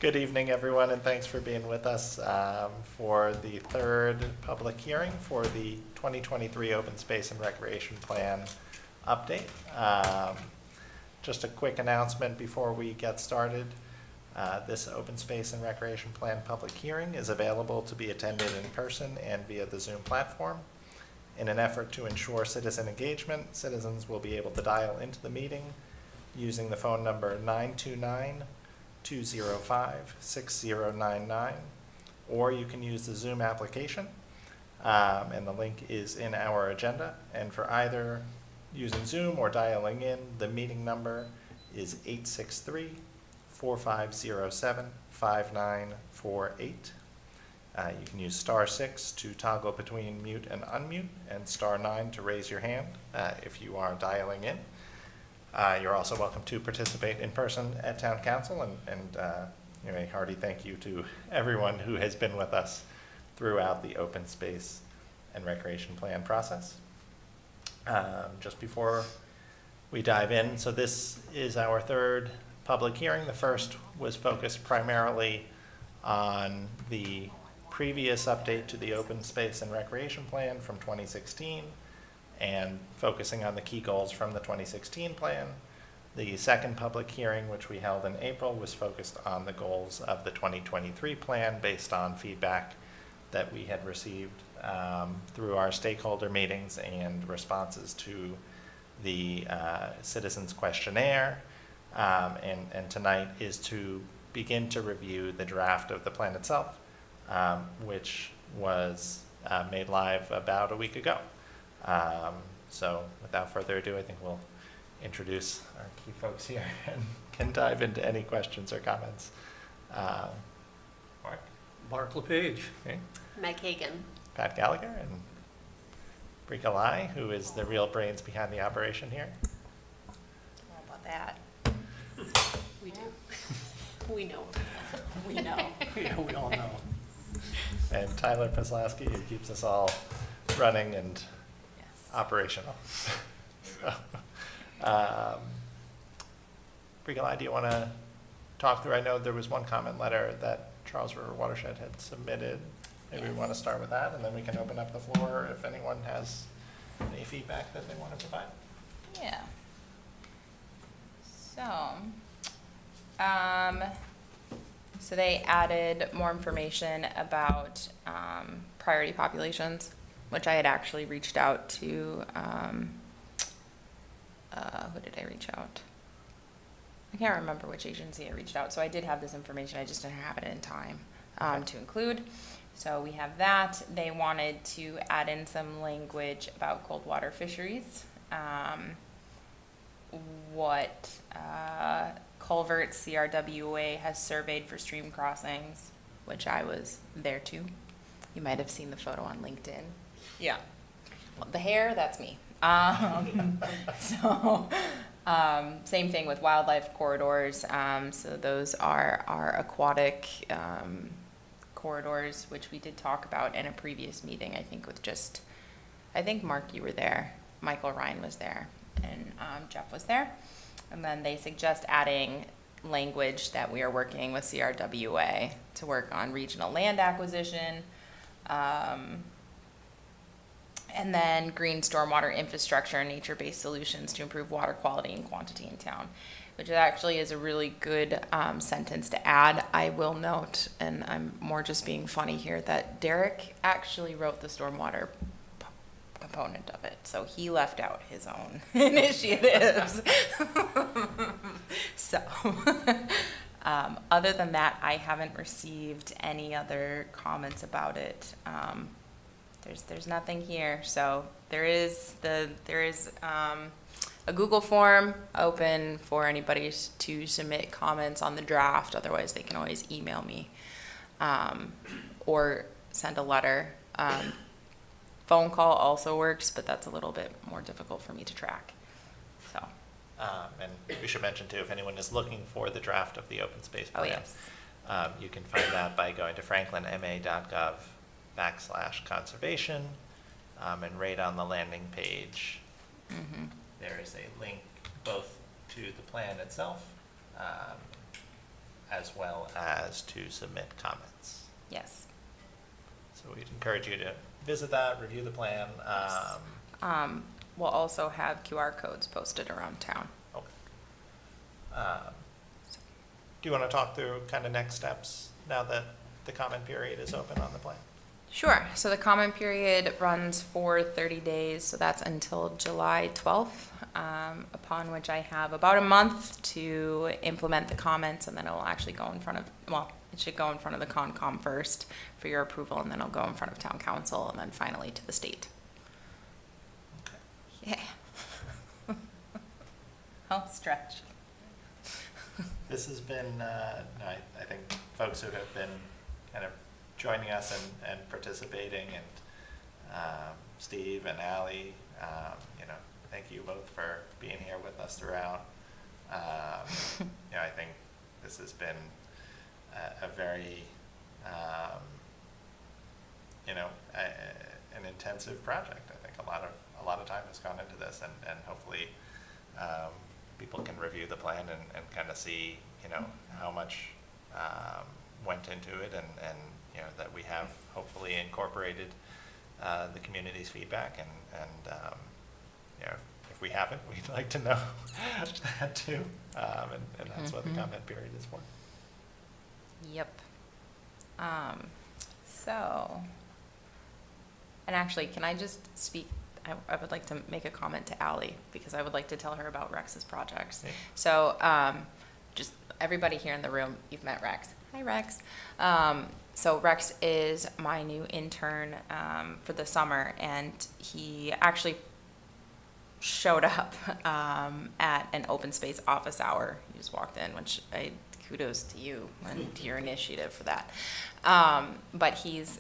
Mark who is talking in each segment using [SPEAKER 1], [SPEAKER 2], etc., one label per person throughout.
[SPEAKER 1] Good evening, everyone, and thanks for being with us for the third public hearing for the 2023 Open Space and Recreation Plan update. Just a quick announcement before we get started. This Open Space and Recreation Plan public hearing is available to be attended in person and via the Zoom platform. In an effort to ensure citizen engagement, citizens will be able to dial into the meeting using the phone number 929-205-6099, or you can use the Zoom application, and the link is in our agenda. And for either using Zoom or dialing in, the meeting number is 863-4507-5948. You can use *6 to toggle between mute and unmute, and *9 to raise your hand if you are dialing in. You're also welcome to participate in person at Town Council, and a hearty thank you to everyone who has been with us throughout the Open Space and Recreation Plan process. Just before we dive in, so this is our third public hearing. The first was focused primarily on the previous update to the Open Space and Recreation Plan from 2016 and focusing on the key goals from the 2016 plan. The second public hearing, which we held in April, was focused on the goals of the 2023 plan based on feedback that we had received through our stakeholder meetings and responses to the citizens questionnaire. And tonight is to begin to review the draft of the plan itself, which was made live about a week ago. So without further ado, I think we'll introduce our key folks here and can dive into any questions or comments.
[SPEAKER 2] Mark LePage.
[SPEAKER 1] Okay.
[SPEAKER 3] Meg Hagan.
[SPEAKER 1] Pat Gallagher and Brika Lai, who is the real brains behind the operation here.
[SPEAKER 3] How about that? We do. We know. We know.
[SPEAKER 2] Yeah, we all know.
[SPEAKER 1] And Tyler Pazlowski, who keeps us all running and
[SPEAKER 3] Yes.
[SPEAKER 1] operational. So, Brika Lai, do you want to talk through? I know there was one comment letter that Charles River Watershed had submitted. Maybe we want to start with that, and then we can open up the floor if anyone has any feedback that they want to provide.
[SPEAKER 4] Yeah. So they added more information about priority populations, which I had actually reached out to. Who did I reach out? I can't remember which agency I reached out. So I did have this information. I just didn't have it in time to include. So we have that. They wanted to add in some language about cold water fisheries. What culverts CRWA has surveyed for stream crossings, which I was there too. You might have seen the photo on LinkedIn. Yeah. Well, the hair, that's me. Same thing with wildlife corridors. So those are our aquatic corridors, which we did talk about in a previous meeting, I think I think Mark, you were there, Michael Ryan was there, and Jeff was there. And then they suggest adding language that we are working with CRWA to work on regional land acquisition, and then green stormwater infrastructure and nature-based solutions to improve water quality and quantity in town, which actually is a really good sentence to add. I will note, and I'm more just being funny here, that Derek actually wrote the stormwater component of it, so he left out his own initiatives. So, other than that, I haven't received any other comments about it. There's nothing here. So there is a Google form open for anybody to submit comments on the draft. Otherwise, they can always email me or send a letter. Phone call also works, but that's a little bit more difficult for me to track. So.
[SPEAKER 1] And we should mention too, if anyone is looking for the draft of the open space plan,
[SPEAKER 4] Oh, yes.
[SPEAKER 1] You can find that by going to franklinma.gov/conservation, and right on the landing page, there is a link both to the plan itself. as well as to submit comments.
[SPEAKER 4] Yes.
[SPEAKER 1] So we'd encourage you to visit that, review the plan.
[SPEAKER 4] We'll also have QR codes posted around town.
[SPEAKER 1] Okay. Do you want to talk through kind of next steps now that the comment period is open on the plan?
[SPEAKER 4] Sure. So the comment period runs for 30 days, so that's until July 12th, upon which I have about a month to implement the comments, and then it will actually go in front of, well, it should go in front of the Concom first for your approval, and then it'll go in front of Town Council, and then finally to the state.
[SPEAKER 1] Okay.
[SPEAKER 4] Yeah. I'll stretch.
[SPEAKER 1] This has been, I think, folks who have been kind of joining us and participating, and Steve and Ally, thank you both for being here with us throughout. I think this has been a very, an intensive project. I think a lot of time has gone into this, and hopefully people can review the plan and kind of see, how much went into it, and that we have hopefully incorporated the community's feedback, and if we haven't, we'd like to know that too, and that's what the comment period is for.
[SPEAKER 4] Yep. So, and actually, can I just speak, I would like to make a comment to Ally, because I would like to tell her about Rex's projects.
[SPEAKER 1] Yeah.
[SPEAKER 4] So, just everybody here in the room, you've met Rex. Hi, Rex. So Rex is my new intern for the summer, and he actually showed up at an open space office hour. He just walked in, which kudos to you and to your initiative for that. But he's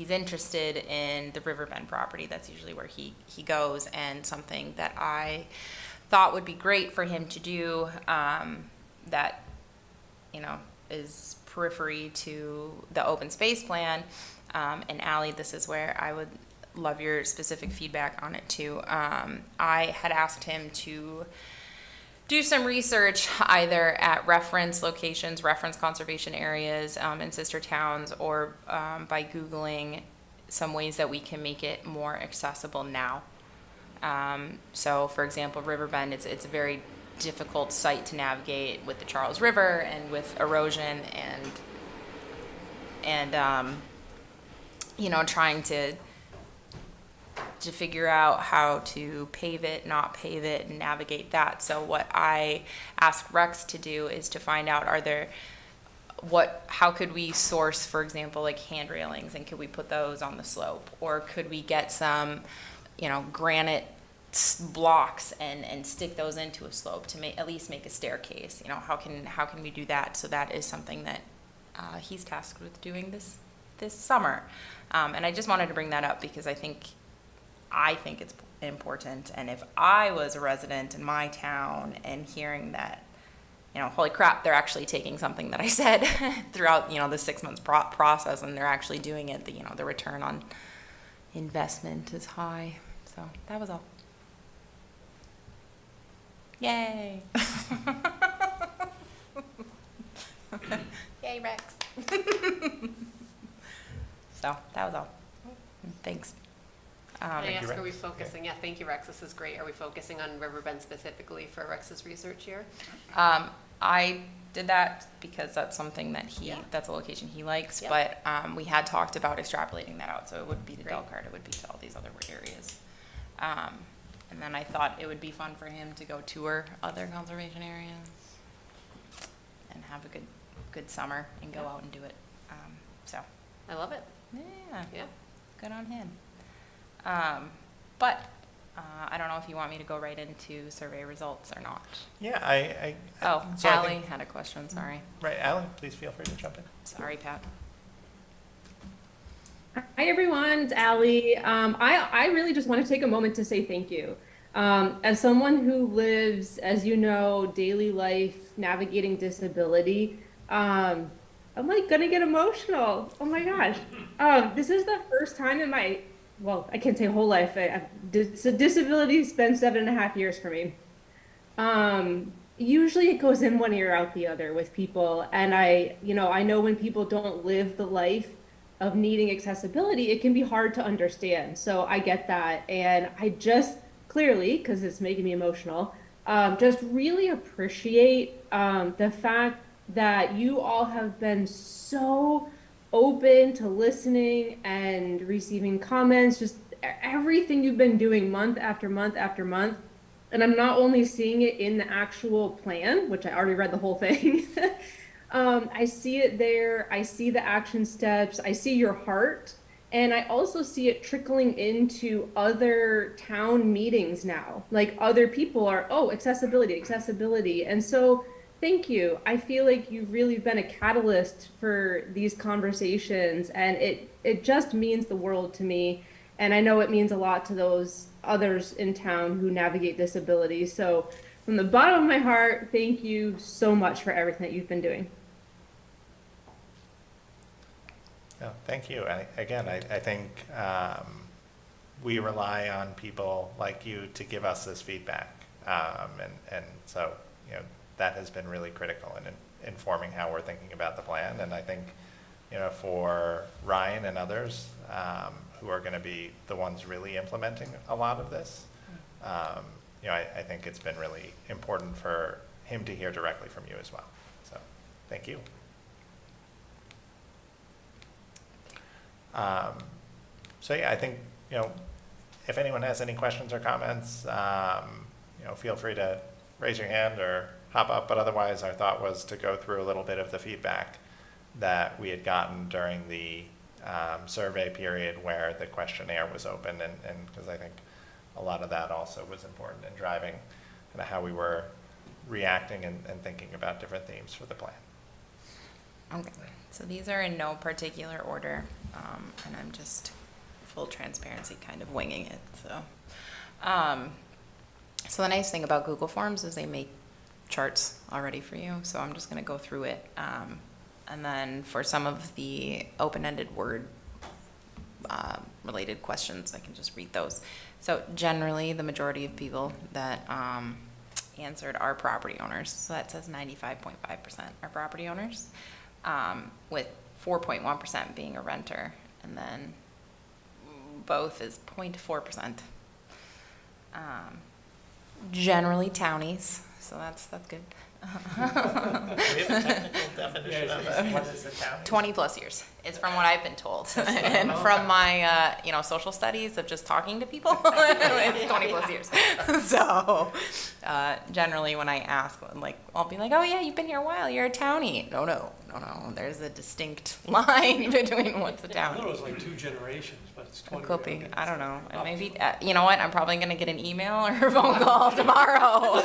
[SPEAKER 4] interested in the Riverbend property. That's usually where he goes, and something that I thought would be great for him to do that, is periphery to the open space plan. And Ally, this is where I would love your specific feedback on it too. I had asked him to do some research either at reference locations, reference conservation areas in sister towns, or by Googling some ways that we can make it more accessible now. So for example, Riverbend, it's a very difficult site to navigate with the Charles River and with erosion and trying to figure out how to pave it, not pave it, and navigate that. So what I asked Rex to do is to find out, how could we source, for example, like hand railings, and could we put those on the slope? Or could we get some, granite blocks and stick those into a slope to at least make a staircase? How can we do that? So that is something that he's tasked with doing this summer. And I just wanted to bring that up because I think it's important. And if I was a resident in my town and hearing that, holy crap, they're actually taking something that I said throughout, the 6 months process, and they're actually doing it, the return on investment is high. So that was all. Yay. Yay, Rex. So that was all. Thanks.
[SPEAKER 3] Can I
[SPEAKER 1] Thank you,
[SPEAKER 3] ask, are we
[SPEAKER 1] Rex.
[SPEAKER 3] focusing, yeah, thank you, Rex, this is great. Are we focusing on Riverbend specifically for Rex's research here?
[SPEAKER 4] I did that because that's something that
[SPEAKER 3] Yeah.
[SPEAKER 4] that's a location he likes,
[SPEAKER 3] Yeah.
[SPEAKER 4] but we had talked about extrapolating that out, so it would be to
[SPEAKER 3] Great.
[SPEAKER 4] Delcart, it would be to all these other areas. And then I thought it would be fun for him to go tour other conservation areas and have a good summer and go out and do it. So,
[SPEAKER 3] I love it,
[SPEAKER 4] yeah,
[SPEAKER 3] yeah.
[SPEAKER 4] good on him. But I don't know if you want me to go right into survey results or not.
[SPEAKER 1] Yeah, so I
[SPEAKER 4] Ally
[SPEAKER 1] think-
[SPEAKER 4] had a question, sorry.
[SPEAKER 1] Right, Ally, please feel free to jump in.
[SPEAKER 4] Sorry, Pat.
[SPEAKER 5] Hi, everyone. It's Allie. I really just want to take a moment to say thank you. As someone who lives, as you know, daily life navigating disability, I'm like gonna get emotional. Oh my gosh. This is the first time in my, well, I can't say whole life. So disability's been 7.5 years for me. usually it goes in one ear out the other with people. And I know when people don't live the life of needing accessibility, it can be hard to understand. So I get that. And I just clearly, because it's making me emotional, just really appreciate the fact that you all have been so open to listening and receiving comments, just everything you've been doing month after month after month. And I'm not only seeing it in the actual plan, which I already read the whole thing. I see it there. I see the action steps. I see your heart. And I also see it trickling into other town meetings now. Like other people are, oh, accessibility, accessibility. And so thank you. I feel like you've really been a catalyst for these conversations, and it just means the world to me. And I know it means a lot to those others in town who navigate disability. So from the bottom of my heart, thank you so much for everything that you've been doing.
[SPEAKER 1] No, thank you. I think we rely on people like you to give us this feedback. And so, that has been really critical in informing how we're thinking about the plan. And I think, for Ryan and others who are going to be the ones really implementing a lot of this, I think it's been really important for him to hear directly from you as well. So thank you. I think, if anyone has any questions or comments, feel free to raise your hand or hop up. But otherwise, our thought was to go through a little bit of the feedback that we had gotten during the survey period where the questionnaire was open, and because I think a lot of that also was important in driving kind of how we were reacting and thinking about different themes for the plan.
[SPEAKER 4] Okay, so these are in no particular order, and I'm just full transparency kind of winging it. So the nice thing about Google Forms is they make charts already for you, so I'm just going to go through it. And then for some of the open-ended word related questions, I can just read those. So generally, the majority of people that answered are property owners. So that says 95.5% are property owners, with 4.1% being a renter, and then both is 0.4%. Generally townies, so that's good.
[SPEAKER 1] Do we have a technical definition of what is a town?
[SPEAKER 4] 20 plus years is from what I've been told. And from my, social studies of just talking to people, it's 20 plus years. So generally when I ask, I'll be like, oh yeah, you've been here a while, you're a townie. No. There's a distinct line between what's a
[SPEAKER 2] I
[SPEAKER 4] townie.
[SPEAKER 2] thought it was like 2 generations, but it's 20.
[SPEAKER 4] It could be. I don't know. And maybe, you know what? I'm probably going to get an email or a phone call tomorrow.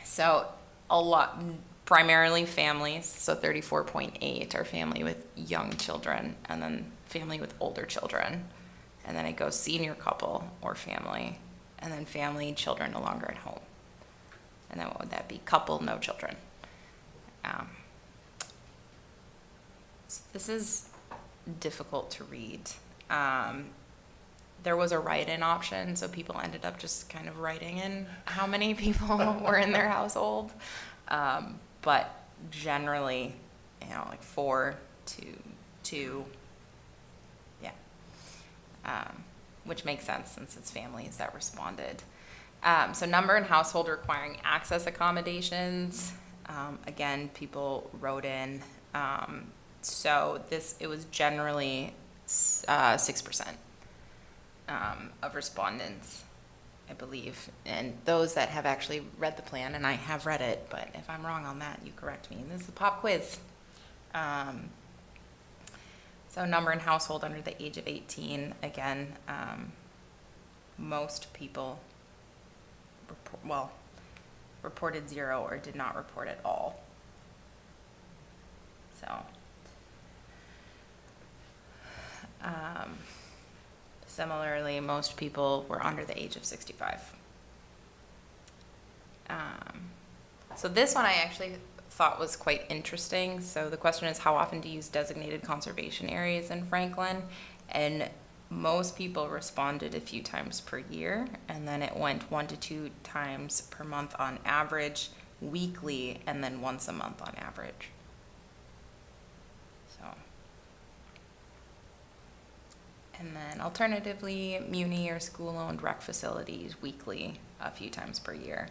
[SPEAKER 4] So a lot, primarily families. So 34.8 are family with young children, and then family with older children. And then it goes senior couple or family, and then family, children no longer at home. And then what would that be? Couple, no children. So this is difficult to read. There was a write-in option, so people ended up just kind of writing in how many people were in their household. But generally, 4 to 2, yeah. Which makes sense since it's families that responded. So number and household requiring access accommodations. Again, people wrote in. So it was generally 6% of respondents, I believe. And those that have actually read the plan, and I have read it, but if I'm wrong on that, you correct me. This is a pop quiz. So number and household under the age of 18, again, most people reported 0 or did not report at all. So, similarly, most people were under the age of 65. So this one I actually thought was quite interesting. So the question is, how often do you use designated conservation areas in Franklin? And most people responded a few times per year, and then it went 1 to 2 times per month on average, weekly, and then once a month on average. So. And then alternatively, muni or school-owned rec facilities weekly, a few times per year,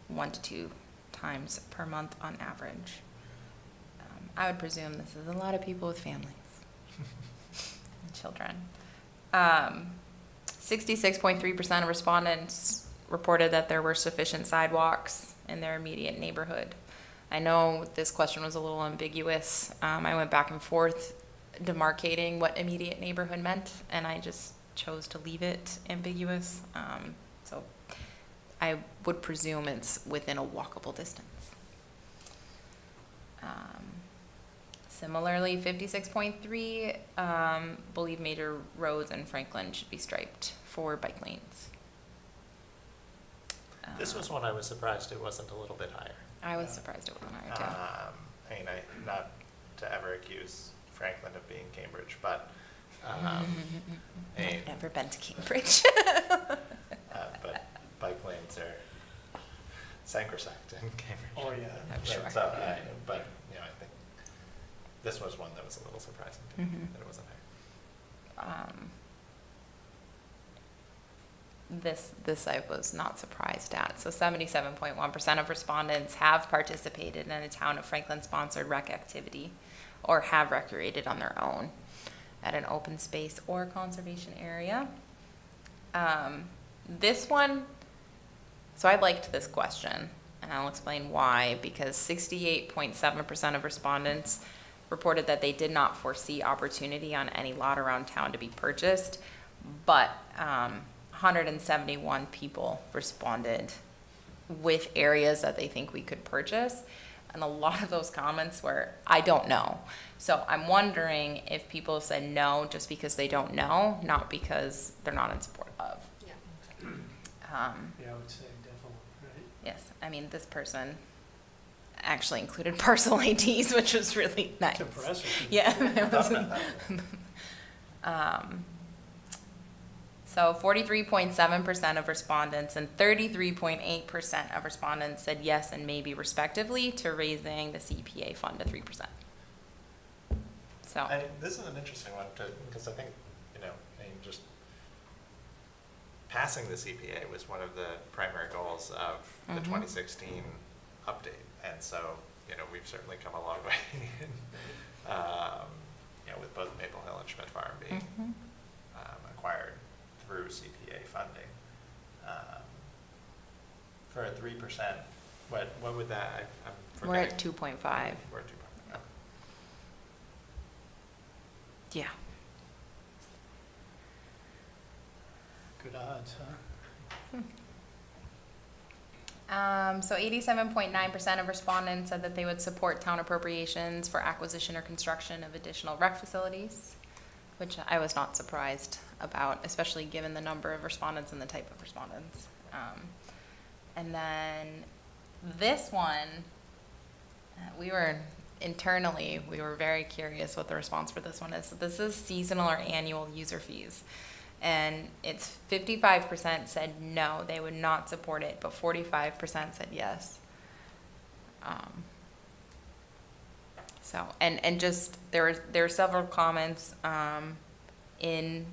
[SPEAKER 4] 1 to 2 times per month on average. I would presume this is a lot of people with families and children. 66.3% of respondents reported that there were sufficient sidewalks in their immediate neighborhood. I know this question was a little ambiguous. I went back and forth demarcating what immediate neighborhood meant, and I just chose to leave it ambiguous. So I would presume it's within a walkable distance. Similarly, 56.3 believe major roads in Franklin should be striped for bike lanes.
[SPEAKER 1] This was one I was surprised it wasn't a little bit higher.
[SPEAKER 4] I was surprised it wasn't higher too.
[SPEAKER 1] I mean, not to ever accuse Franklin of being Cambridge, but I mean,
[SPEAKER 4] I've never been to Cambridge.
[SPEAKER 1] but bike lanes are sacrosanct in Cambridge.
[SPEAKER 2] Oh, yeah.
[SPEAKER 4] I'm sure.
[SPEAKER 1] So, but you know, I think this was one that was a little surprising to me that it wasn't higher.
[SPEAKER 4] This I was not surprised at. So 77.1% of respondents have participated in a town of Franklin sponsored rec activity or have recreated on their own at an open space or conservation area. This one, so I liked this question, and I'll explain why, because 68.7% of respondents reported that they did not foresee opportunity on any lot around town to be purchased, but 171 people responded with areas that they think we could purchase. And a lot of those comments were, I don't know. So I'm wondering if people said no just because they don't know, not because they're not in support of.
[SPEAKER 3] Yeah.
[SPEAKER 2] Yeah, I would say definitely, right?
[SPEAKER 4] Yes, I mean, this person actually included parcel IDs, which was really nice.
[SPEAKER 2] It's impressive.
[SPEAKER 4] Yeah. It was, so 43.7% of respondents and 33.8% of respondents said yes and maybe respectively to raising the CPA fund to 3%. So
[SPEAKER 1] This is an interesting one because I think, you know, I mean, just passing the CPA was one of the primary goals of the 2016 update. And so, you know, we've certainly come a long way in, you know, with both Maple Hill and Schmidt Farm being acquired through CPA funding. For a 3%, what would that, I'm
[SPEAKER 4] we're at
[SPEAKER 1] forgetting.
[SPEAKER 4] 2.5.
[SPEAKER 1] We're at 2.5. Okay.
[SPEAKER 4] Yeah.
[SPEAKER 2] Good odds, huh?
[SPEAKER 4] So 87.9% of respondents said that they would support town appropriations for acquisition or construction of additional rec facilities, which I was not surprised about, especially given the number of respondents and the type of respondents. And then this one, we were very curious what the response for this one is. So this is seasonal or annual user fees. And it's 55% said no, they would not support it, but 45% said yes. So, and just, there were several comments in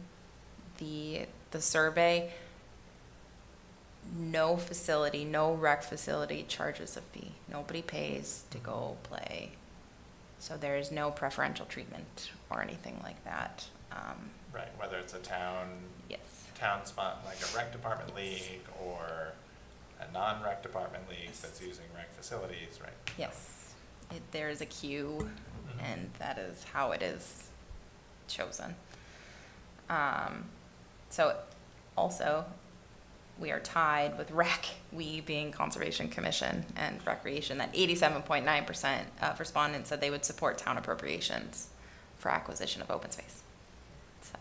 [SPEAKER 4] the survey. No facility, no rec facility charges a fee. Nobody pays to go play. So there is no preferential treatment or anything like that.
[SPEAKER 1] Right, whether it's a town
[SPEAKER 4] Yes.
[SPEAKER 1] spot, like a rec department league, or a non-rec department league that's using rec facilities, right?
[SPEAKER 4] Yes. There is a queue, and that is how it is chosen. So also, we are tied with rec, we being Conservation Commission, and Recreation, that 87.9% of respondents said they would support town appropriations for acquisition of open space. So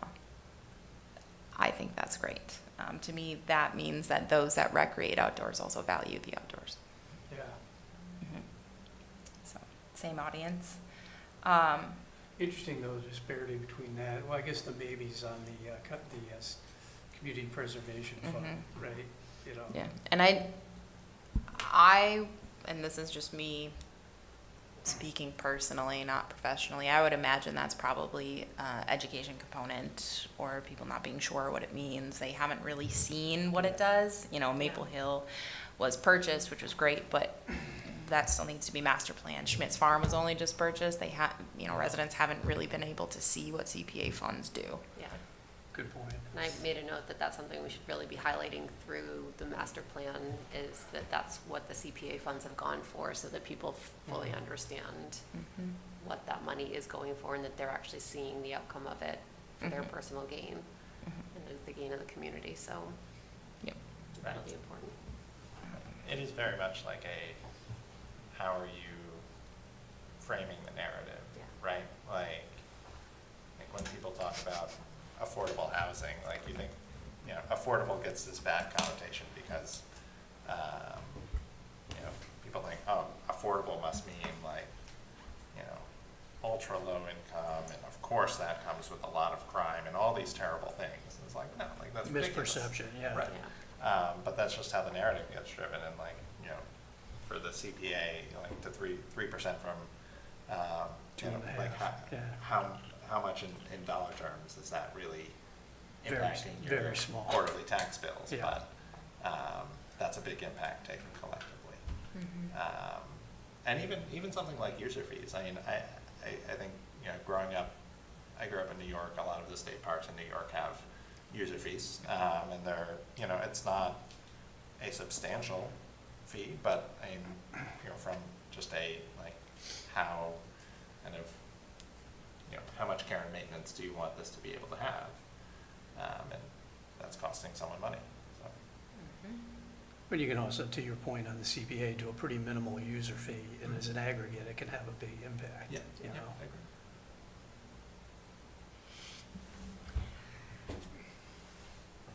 [SPEAKER 4] I think that's great. To me, that means that those that recreate outdoors also value the outdoors.
[SPEAKER 2] Yeah.
[SPEAKER 4] So, same audience.
[SPEAKER 2] Interesting though, the disparity between that, well, I guess the maybes on the, community preservation fund,
[SPEAKER 4] Mhm.
[SPEAKER 2] right? You know?
[SPEAKER 4] Yeah, and and this is just me speaking personally, not professionally, I would imagine that's probably education component or people not being sure what it means. They haven't really seen what it does. You know, Maple Hill was purchased, which was great, but that still needs to be master planned. Schmidt's Farm was only just purchased. They residents haven't really been able to see what CPA funds do.
[SPEAKER 3] Yeah.
[SPEAKER 2] Good point.
[SPEAKER 3] And I made a note that that's something we should really be highlighting through the master plan, is that that's what the CPA funds have gone for, so that people fully understand
[SPEAKER 4] Mhm.
[SPEAKER 3] what that money is going for, and that they're actually seeing the outcome of it for their
[SPEAKER 4] Mhm.
[SPEAKER 3] personal gain and the gain of the community, so
[SPEAKER 4] Yep.
[SPEAKER 3] that'll be important.
[SPEAKER 1] It is very much like how are you framing the narrative,
[SPEAKER 3] Yeah.
[SPEAKER 1] right? Like when people talk about affordable housing, like you think, affordable gets this bad connotation because, people think, oh, affordable must mean like, ultra low income, and of course that comes with a lot of crime and all these terrible things. And it's like, no, like that's ridiculous.
[SPEAKER 2] Misperception, yeah.
[SPEAKER 1] Right.
[SPEAKER 3] Yeah.
[SPEAKER 1] But that's just how the narrative gets driven, and like, for the CPA, like to 3% from,
[SPEAKER 2] Two and a
[SPEAKER 1] like
[SPEAKER 2] half, yeah.
[SPEAKER 1] how much in dollar terms is that really
[SPEAKER 2] Very-
[SPEAKER 1] impacting your
[SPEAKER 2] very small.
[SPEAKER 1] quarterly tax bills?
[SPEAKER 2] Yeah.
[SPEAKER 1] But that's a big impact taken collectively.
[SPEAKER 4] Mhm.
[SPEAKER 1] And even something like user fees. I mean, I think, growing up, I grew up in New York. A lot of the state parks in New York have user fees, and they're, it's not a substantial fee, but I mean, from just how kind of, how much care and maintenance do you want this to be able to have? And that's costing someone money, so.
[SPEAKER 2] But you can also, to your point on the CPA, do a pretty minimal user fee, and as an aggregate, it can have a big impact.
[SPEAKER 1] Yeah,
[SPEAKER 2] You know?
[SPEAKER 1] I agree.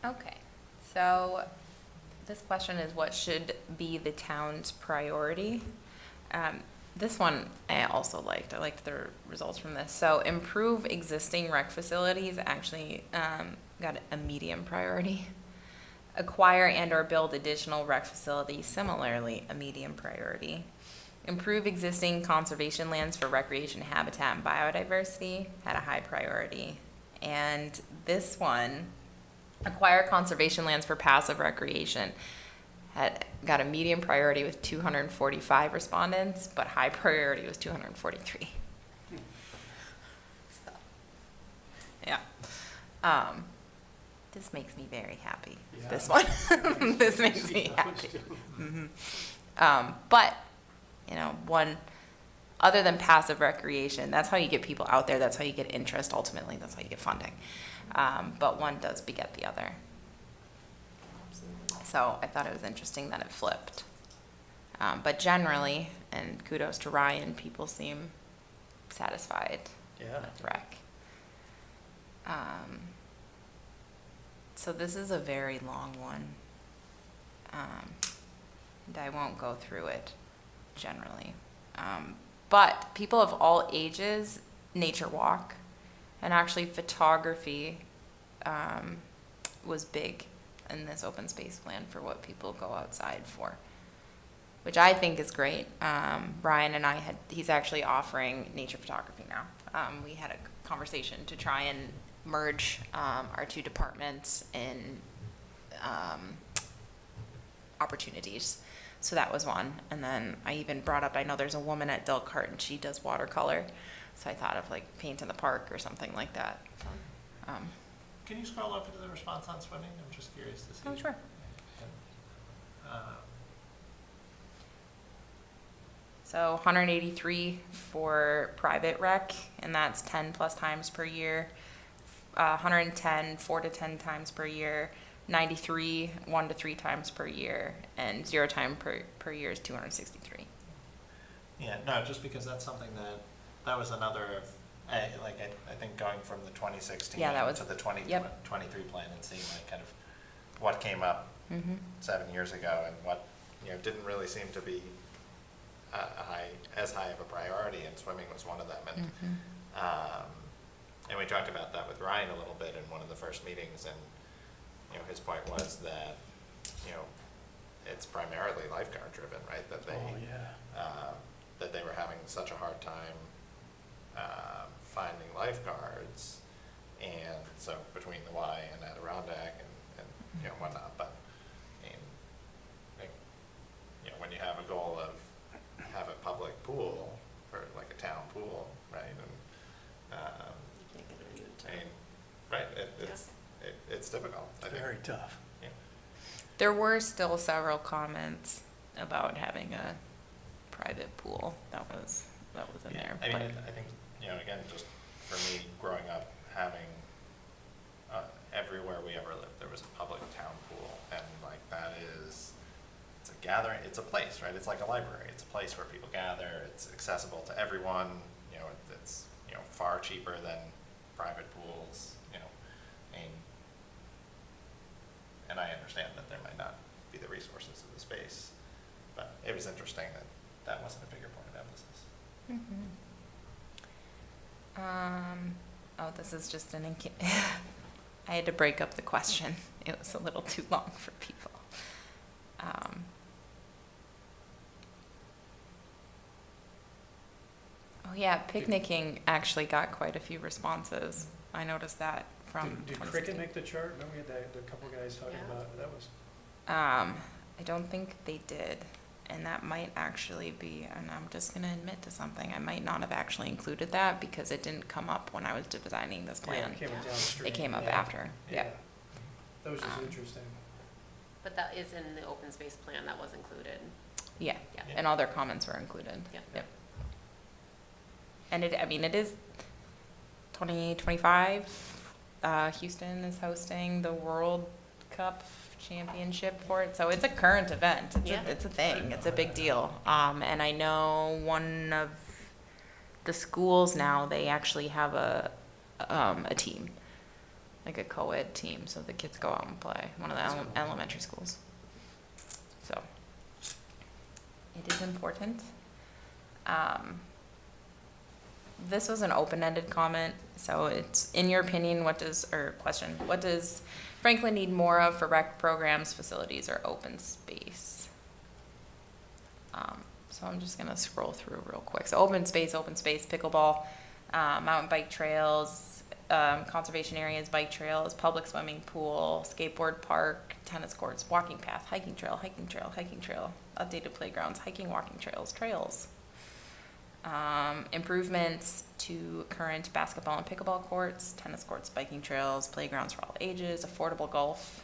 [SPEAKER 4] Okay, so this question is what should be the town's priority? This one I also liked. I liked the results from this. So improve existing rec facilities actually got a medium priority. Acquire and or build additional rec facilities, similarly a medium priority. Improve existing conservation lands for recreation, habitat, and biodiversity had a high priority. And this one, acquire conservation lands for passive recreation, had got a medium priority with 245 respondents, but high priority was 243. So, yeah. This makes me very happy.
[SPEAKER 2] Yeah.
[SPEAKER 4] This one. This makes me happy. But, one, other than passive recreation, that's how you get people out there. That's how you get interest. Ultimately, that's how you get funding. But one does beget the other. So I thought it was interesting that it flipped. But generally, and kudos to Ryan, people seem satisfied
[SPEAKER 1] Yeah.
[SPEAKER 4] with rec. So this is a very long one. And I won't go through it generally. But people of all ages, nature walk, and actually photography was big in this open space plan for what people go outside for, which I think is great. Brian and he's actually offering nature photography now. We had a conversation to try and merge our two departments in opportunities. So that was one. And then I even brought up, I know there's a woman at Delcart and she does watercolor. So I thought of like paint in the park or something like that.
[SPEAKER 1] Can you scroll up into the response on swimming? I'm just curious to see.
[SPEAKER 4] Oh, sure. So 183 for private rec, and that's 10 plus times per year. 110, 4 to 10 times per year. 93, 1 to 3 times per year, and 0 time per year is 263.
[SPEAKER 1] Yeah, no, just because that's something that was another, I think going from the 2016
[SPEAKER 4] Yeah, that was-
[SPEAKER 1] to the 2023
[SPEAKER 4] yep.
[SPEAKER 1] plan and seeing like kind of what came up
[SPEAKER 4] Mm-hmm.
[SPEAKER 1] 7 years ago and what, didn't really seem to be as high of a priority, and swimming was one of them. And
[SPEAKER 4] Mm-hmm.
[SPEAKER 1] And we talked about that with Ryan a little bit in one of the first meetings, and, you know, his point was that, you know, it's primarily lifeguard driven, right? That they,
[SPEAKER 2] Oh, yeah.
[SPEAKER 1] that they were having such a hard time, finding lifeguards. And so between the Y and Adirondack and you know, whatnot, but, I mean, like, you know, when you have a goal of have a public pool, or like a town pool, right, and,
[SPEAKER 3] You can't get it into-
[SPEAKER 1] I mean, right, it's difficult, I think.
[SPEAKER 2] Very tough.
[SPEAKER 1] Yeah.
[SPEAKER 4] There were still several comments about having a private pool. That was in there.
[SPEAKER 1] I mean,
[SPEAKER 4] but-
[SPEAKER 1] I think, you know, again, just for me, growing up, having, everywhere we ever lived, there was a public town pool, and like, that is, it's a gathering, it's a place, right? It's like a library, it's a place where people gather, it's accessible to everyone, you know, it's, you know, far cheaper than private pools, you know, and I understand that there might not be the resources of the space, but it was interesting that that wasn't a bigger point of emphasis.
[SPEAKER 4] Oh, this is just I had to break up the question. It was a little too long for people. Oh yeah, picnicking actually got quite a few responses. I noticed that from
[SPEAKER 2] Did
[SPEAKER 4] 2016.
[SPEAKER 2] cricket make the chart? Remember we had the couple guys talking
[SPEAKER 3] Yeah.
[SPEAKER 2] about, that was,
[SPEAKER 4] I don't think they did, and that might actually be, and I'm just gonna admit to something, I might not have actually included that because it didn't come up when I was designing this
[SPEAKER 2] yeah,
[SPEAKER 4] plan.
[SPEAKER 2] it came downstream.
[SPEAKER 4] It came up
[SPEAKER 2] yeah.
[SPEAKER 4] after, yeah.
[SPEAKER 2] That was just
[SPEAKER 4] Um,
[SPEAKER 2] interesting.
[SPEAKER 3] But that is in the open space plan, that was included.
[SPEAKER 4] Yeah,
[SPEAKER 3] Yeah.
[SPEAKER 4] and all their comments were included.
[SPEAKER 3] Yeah.
[SPEAKER 4] Yep. And it is 2025. Houston is hosting the World Cup Championship for it, so it's a current event.
[SPEAKER 3] Yeah.
[SPEAKER 4] It's a thing. It's a big deal. And I know one of the schools now, they actually have a team, like a co-ed team, so the kids go out and play. One of the elementary schools. So it is important. This was an open-ended comment, so it's, in your opinion, what does Franklin need more of for rec programs, facilities, or open space? So I'm just gonna scroll through real quick. So open space, pickleball, mountain bike trails, conservation areas, bike trails, public swimming pool, skateboard park, tennis courts, walking path, hiking trail, updated playgrounds, hiking, walking trails. Improvements to current basketball and pickleball courts, tennis courts, biking trails, playgrounds for all ages, affordable golf.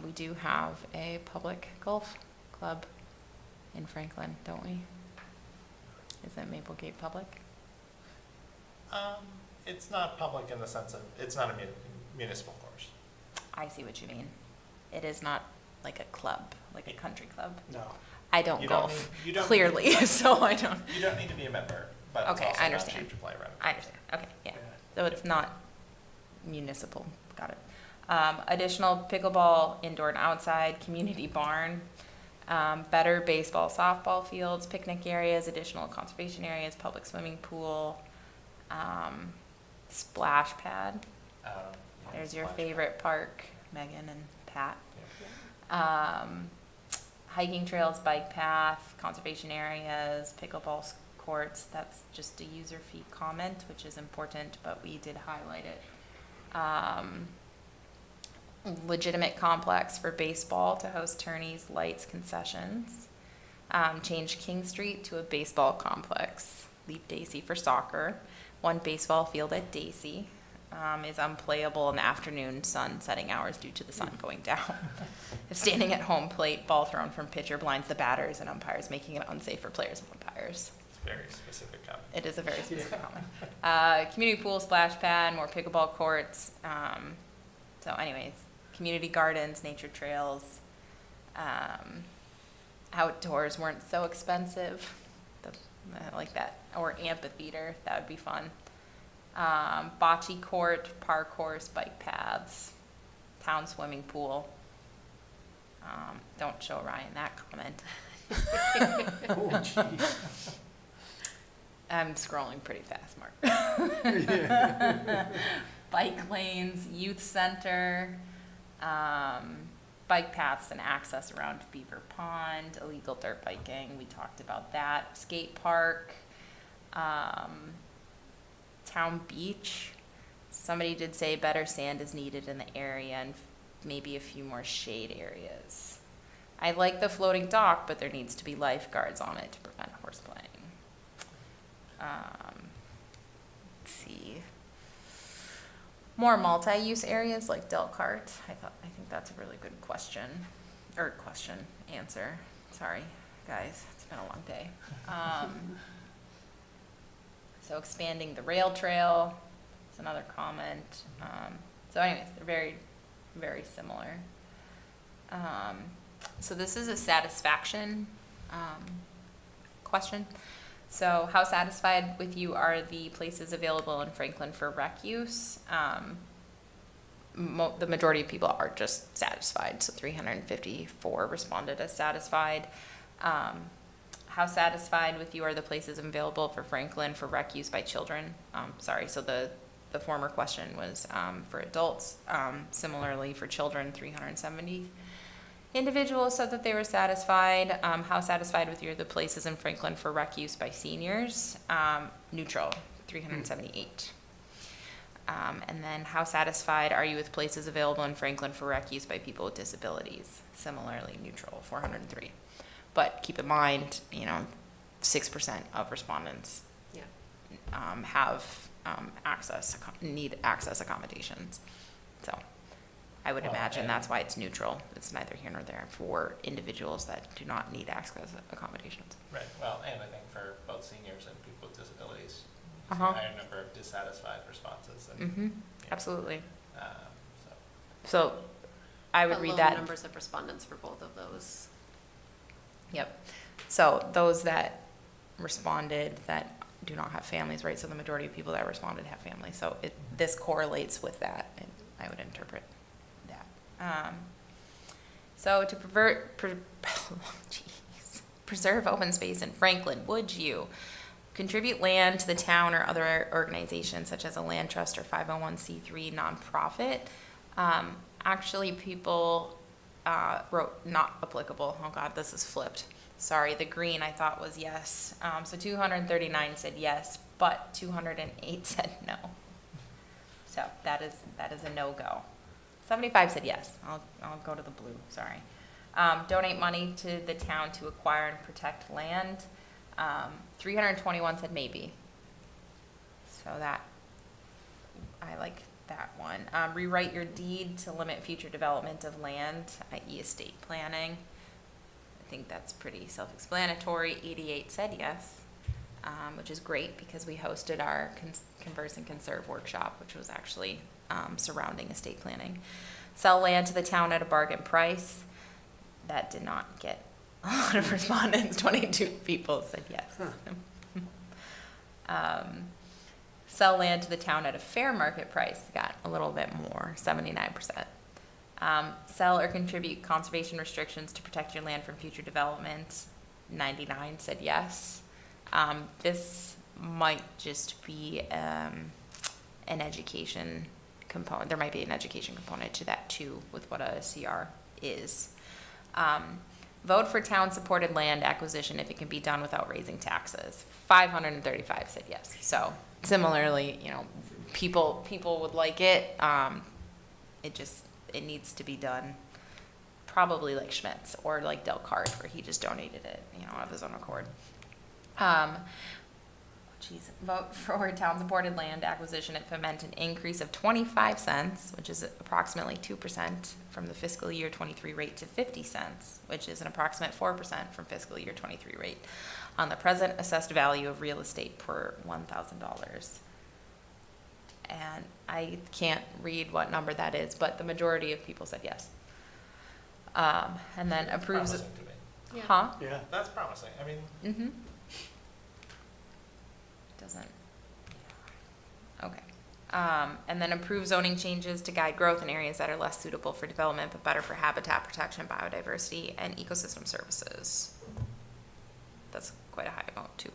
[SPEAKER 4] We do have a public golf club in Franklin, don't we? Is that Maplegate Public?
[SPEAKER 1] It's not public in the sense of, it's not a municipal course.
[SPEAKER 4] I see what you mean. It is not like a club, like a country club.
[SPEAKER 2] No.
[SPEAKER 4] I don't
[SPEAKER 1] You don't
[SPEAKER 4] golf,
[SPEAKER 1] need- you don't
[SPEAKER 4] clearly, so I don't.
[SPEAKER 1] You don't need to be a member, but it's
[SPEAKER 4] Okay, I
[SPEAKER 1] also not
[SPEAKER 4] understand.
[SPEAKER 1] cheap to play around.
[SPEAKER 4] I understand, okay, yeah.
[SPEAKER 2] Yeah.
[SPEAKER 4] So it's not municipal, got it. Additional pickleball, indoor and outside, community barn, better baseball, softball fields, picnic areas, additional conservation areas, public swimming pool, splash pad.
[SPEAKER 1] Yeah,
[SPEAKER 4] There's your
[SPEAKER 1] splash
[SPEAKER 4] favorite park, Megan and Pat.
[SPEAKER 1] pad.
[SPEAKER 4] Hiking trails, bike path, conservation areas, pickleball courts. That's just a user fee comment, which is important, but we did highlight it. Legitimate complex for baseball to host tourneys, lights, concessions. Change King Street to a baseball complex. Leave Daisy for soccer. One baseball field at Daisy is unplayable in the afternoon sun setting hours due to the sun going down. If standing at home plate, ball thrown from pitcher blinds the batters and umpires, making it unsafe for players and umpires.
[SPEAKER 1] It's a very specific comment.
[SPEAKER 4] It is a very specific comment. Community pool, splash pad, more pickleball courts. So anyways, community gardens, nature trails. Outdoors weren't so expensive. I like that. Or amphitheater, that would be fun. Bocce court, park course, bike paths, town swimming pool. Don't show Ryan that comment.
[SPEAKER 2] Oh, geez.
[SPEAKER 4] I'm scrolling pretty fast, Mark. Bike lanes, youth center, bike paths and access around Beaver Pond, illegal dirt biking, we talked about that. Skate park, town beach. Somebody did say better sand is needed in the area and maybe a few more shade areas. I like the floating dock, but there needs to be lifeguards on it to prevent horseplaying. Let's see. More multi-use areas like Delcart. I think that's a really good answer. Sorry, guys, it's been a long day. So expanding the rail trail is another comment. So anyways, they're very, very similar. So this is a satisfaction question. So how satisfied with you are the places available in Franklin for rec use? The majority of people are just satisfied. So 354 responded as satisfied. How satisfied with you are the places available for Franklin for rec use by children? So the former question was for adults. Similarly for children, 370 individuals said that they were satisfied. How satisfied with you are the places in Franklin for rec use by seniors? Neutral, 378. And then how satisfied are you with places available in Franklin for rec use by people with disabilities? Similarly, neutral, 403. But keep in mind, 6% of respondents have need access accommodations. So I would imagine that's why it's neutral. It's neither here nor there for individuals that do not need access accommodations.
[SPEAKER 1] Right, well, and I think for both seniors and people with disabilities,
[SPEAKER 4] Uh-huh.
[SPEAKER 1] a higher number of dissatisfied responses. And,
[SPEAKER 4] Absolutely.
[SPEAKER 1] so.
[SPEAKER 4] So I would
[SPEAKER 3] But
[SPEAKER 4] read
[SPEAKER 3] low
[SPEAKER 4] that.
[SPEAKER 3] numbers of respondents for both of those.
[SPEAKER 4] Yep. So those that responded that do not have families, right? So the majority of people that responded have families. So this correlates with that, and I would interpret that. So to preserve open space in Franklin, would you contribute land to the town or other organizations such as a land trust or 501c3 nonprofit? Actually, people wrote not applicable. Oh God, this is flipped. Sorry, the green I thought was yes. So 239 said yes, but 208 said no. So that is a no-go. 75 said yes. I'll go to the blue, sorry. Donate money to the town to acquire and protect land. 321 said maybe. So that, I like that one. Rewrite your deed to limit future development of land, i.e. estate planning. I think that's pretty self-explanatory. 88 said yes, which is great because we hosted our Converse and Conserve workshop, which was actually surrounding estate planning. Sell land to the town at a bargain price. That did not get a lot of respondents. 22 people said yes. Sell land to the town at a fair market price. Got a little bit more, 79%. Sell or contribute conservation restrictions to protect your land from future development. 99 said yes. This might just be an education component. There might be an education component to that too, with what a CR is. Vote for town-supported land acquisition if it can be done without raising taxes. 535 said yes. So similarly, people would like it. It needs to be done. Probably like Schmitz or like Delcart, where he just donated it, of his own accord. Vote for town-supported land acquisition if it meant an increase of 25 cents, which is approximately 2% from the fiscal year 23 rate, to 50 cents, which is an approximate 4% from fiscal year 23 rate, on the present assessed value of real estate per $1,000. And I can't read what number that is, but the majority of people said yes. And then approves.
[SPEAKER 1] Promising to me.
[SPEAKER 3] Yeah.
[SPEAKER 4] Huh?
[SPEAKER 2] Yeah.
[SPEAKER 1] That's promising. I mean,
[SPEAKER 4] Mm-hmm. Doesn't. Okay. And then approve zoning changes to guide growth in areas that are less suitable for development but better for habitat protection, biodiversity, and ecosystem services. That's quite a high vote too.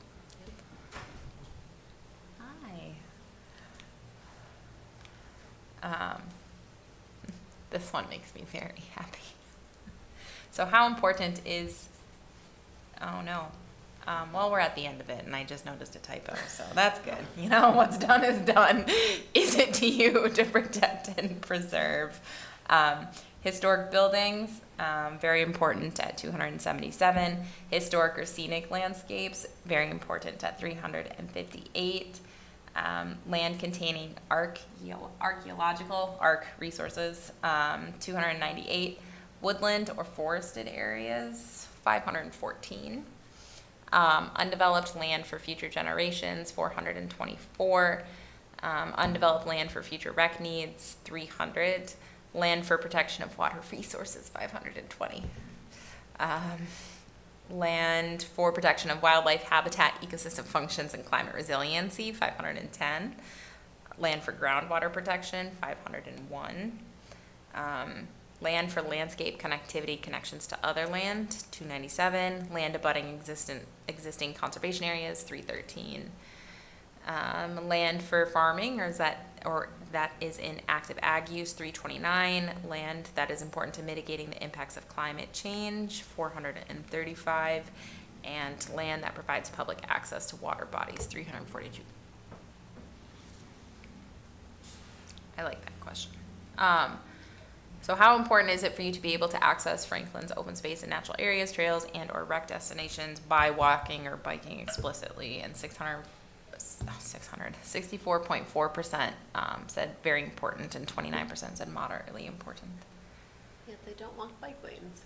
[SPEAKER 4] This one makes me very happy. So how important is, oh no. Well, we're at the end of it and I just noticed a typo, so that's good. You know, what's done is done. Is it to you to protect and preserve? Historic buildings, very important at 277. Historic or scenic landscapes, very important at 358. Land containing archaeological resources, 298. Woodland or forested areas, 514. Undeveloped land for future generations, 424. Undeveloped land for future rec needs, 300. Land for protection of water resources, 520. Land for protection of wildlife habitat, ecosystem functions, and climate resiliency, 510. Land for groundwater protection, 501. Land for landscape connectivity, connections to other land, 297. Land abutting existing conservation areas, 313. Land for farming, that is in active ag use, 329. Land that is important to mitigating the impacts of climate change, 435. And land that provides public access to water bodies, 342. I like that question. So how important is it for you to be able to access Franklin's open space and natural areas, trails, and or rec destinations by walking or biking explicitly? And 64.4% said very important, and 29% said moderately important.
[SPEAKER 3] Yeah, they don't want bike lanes.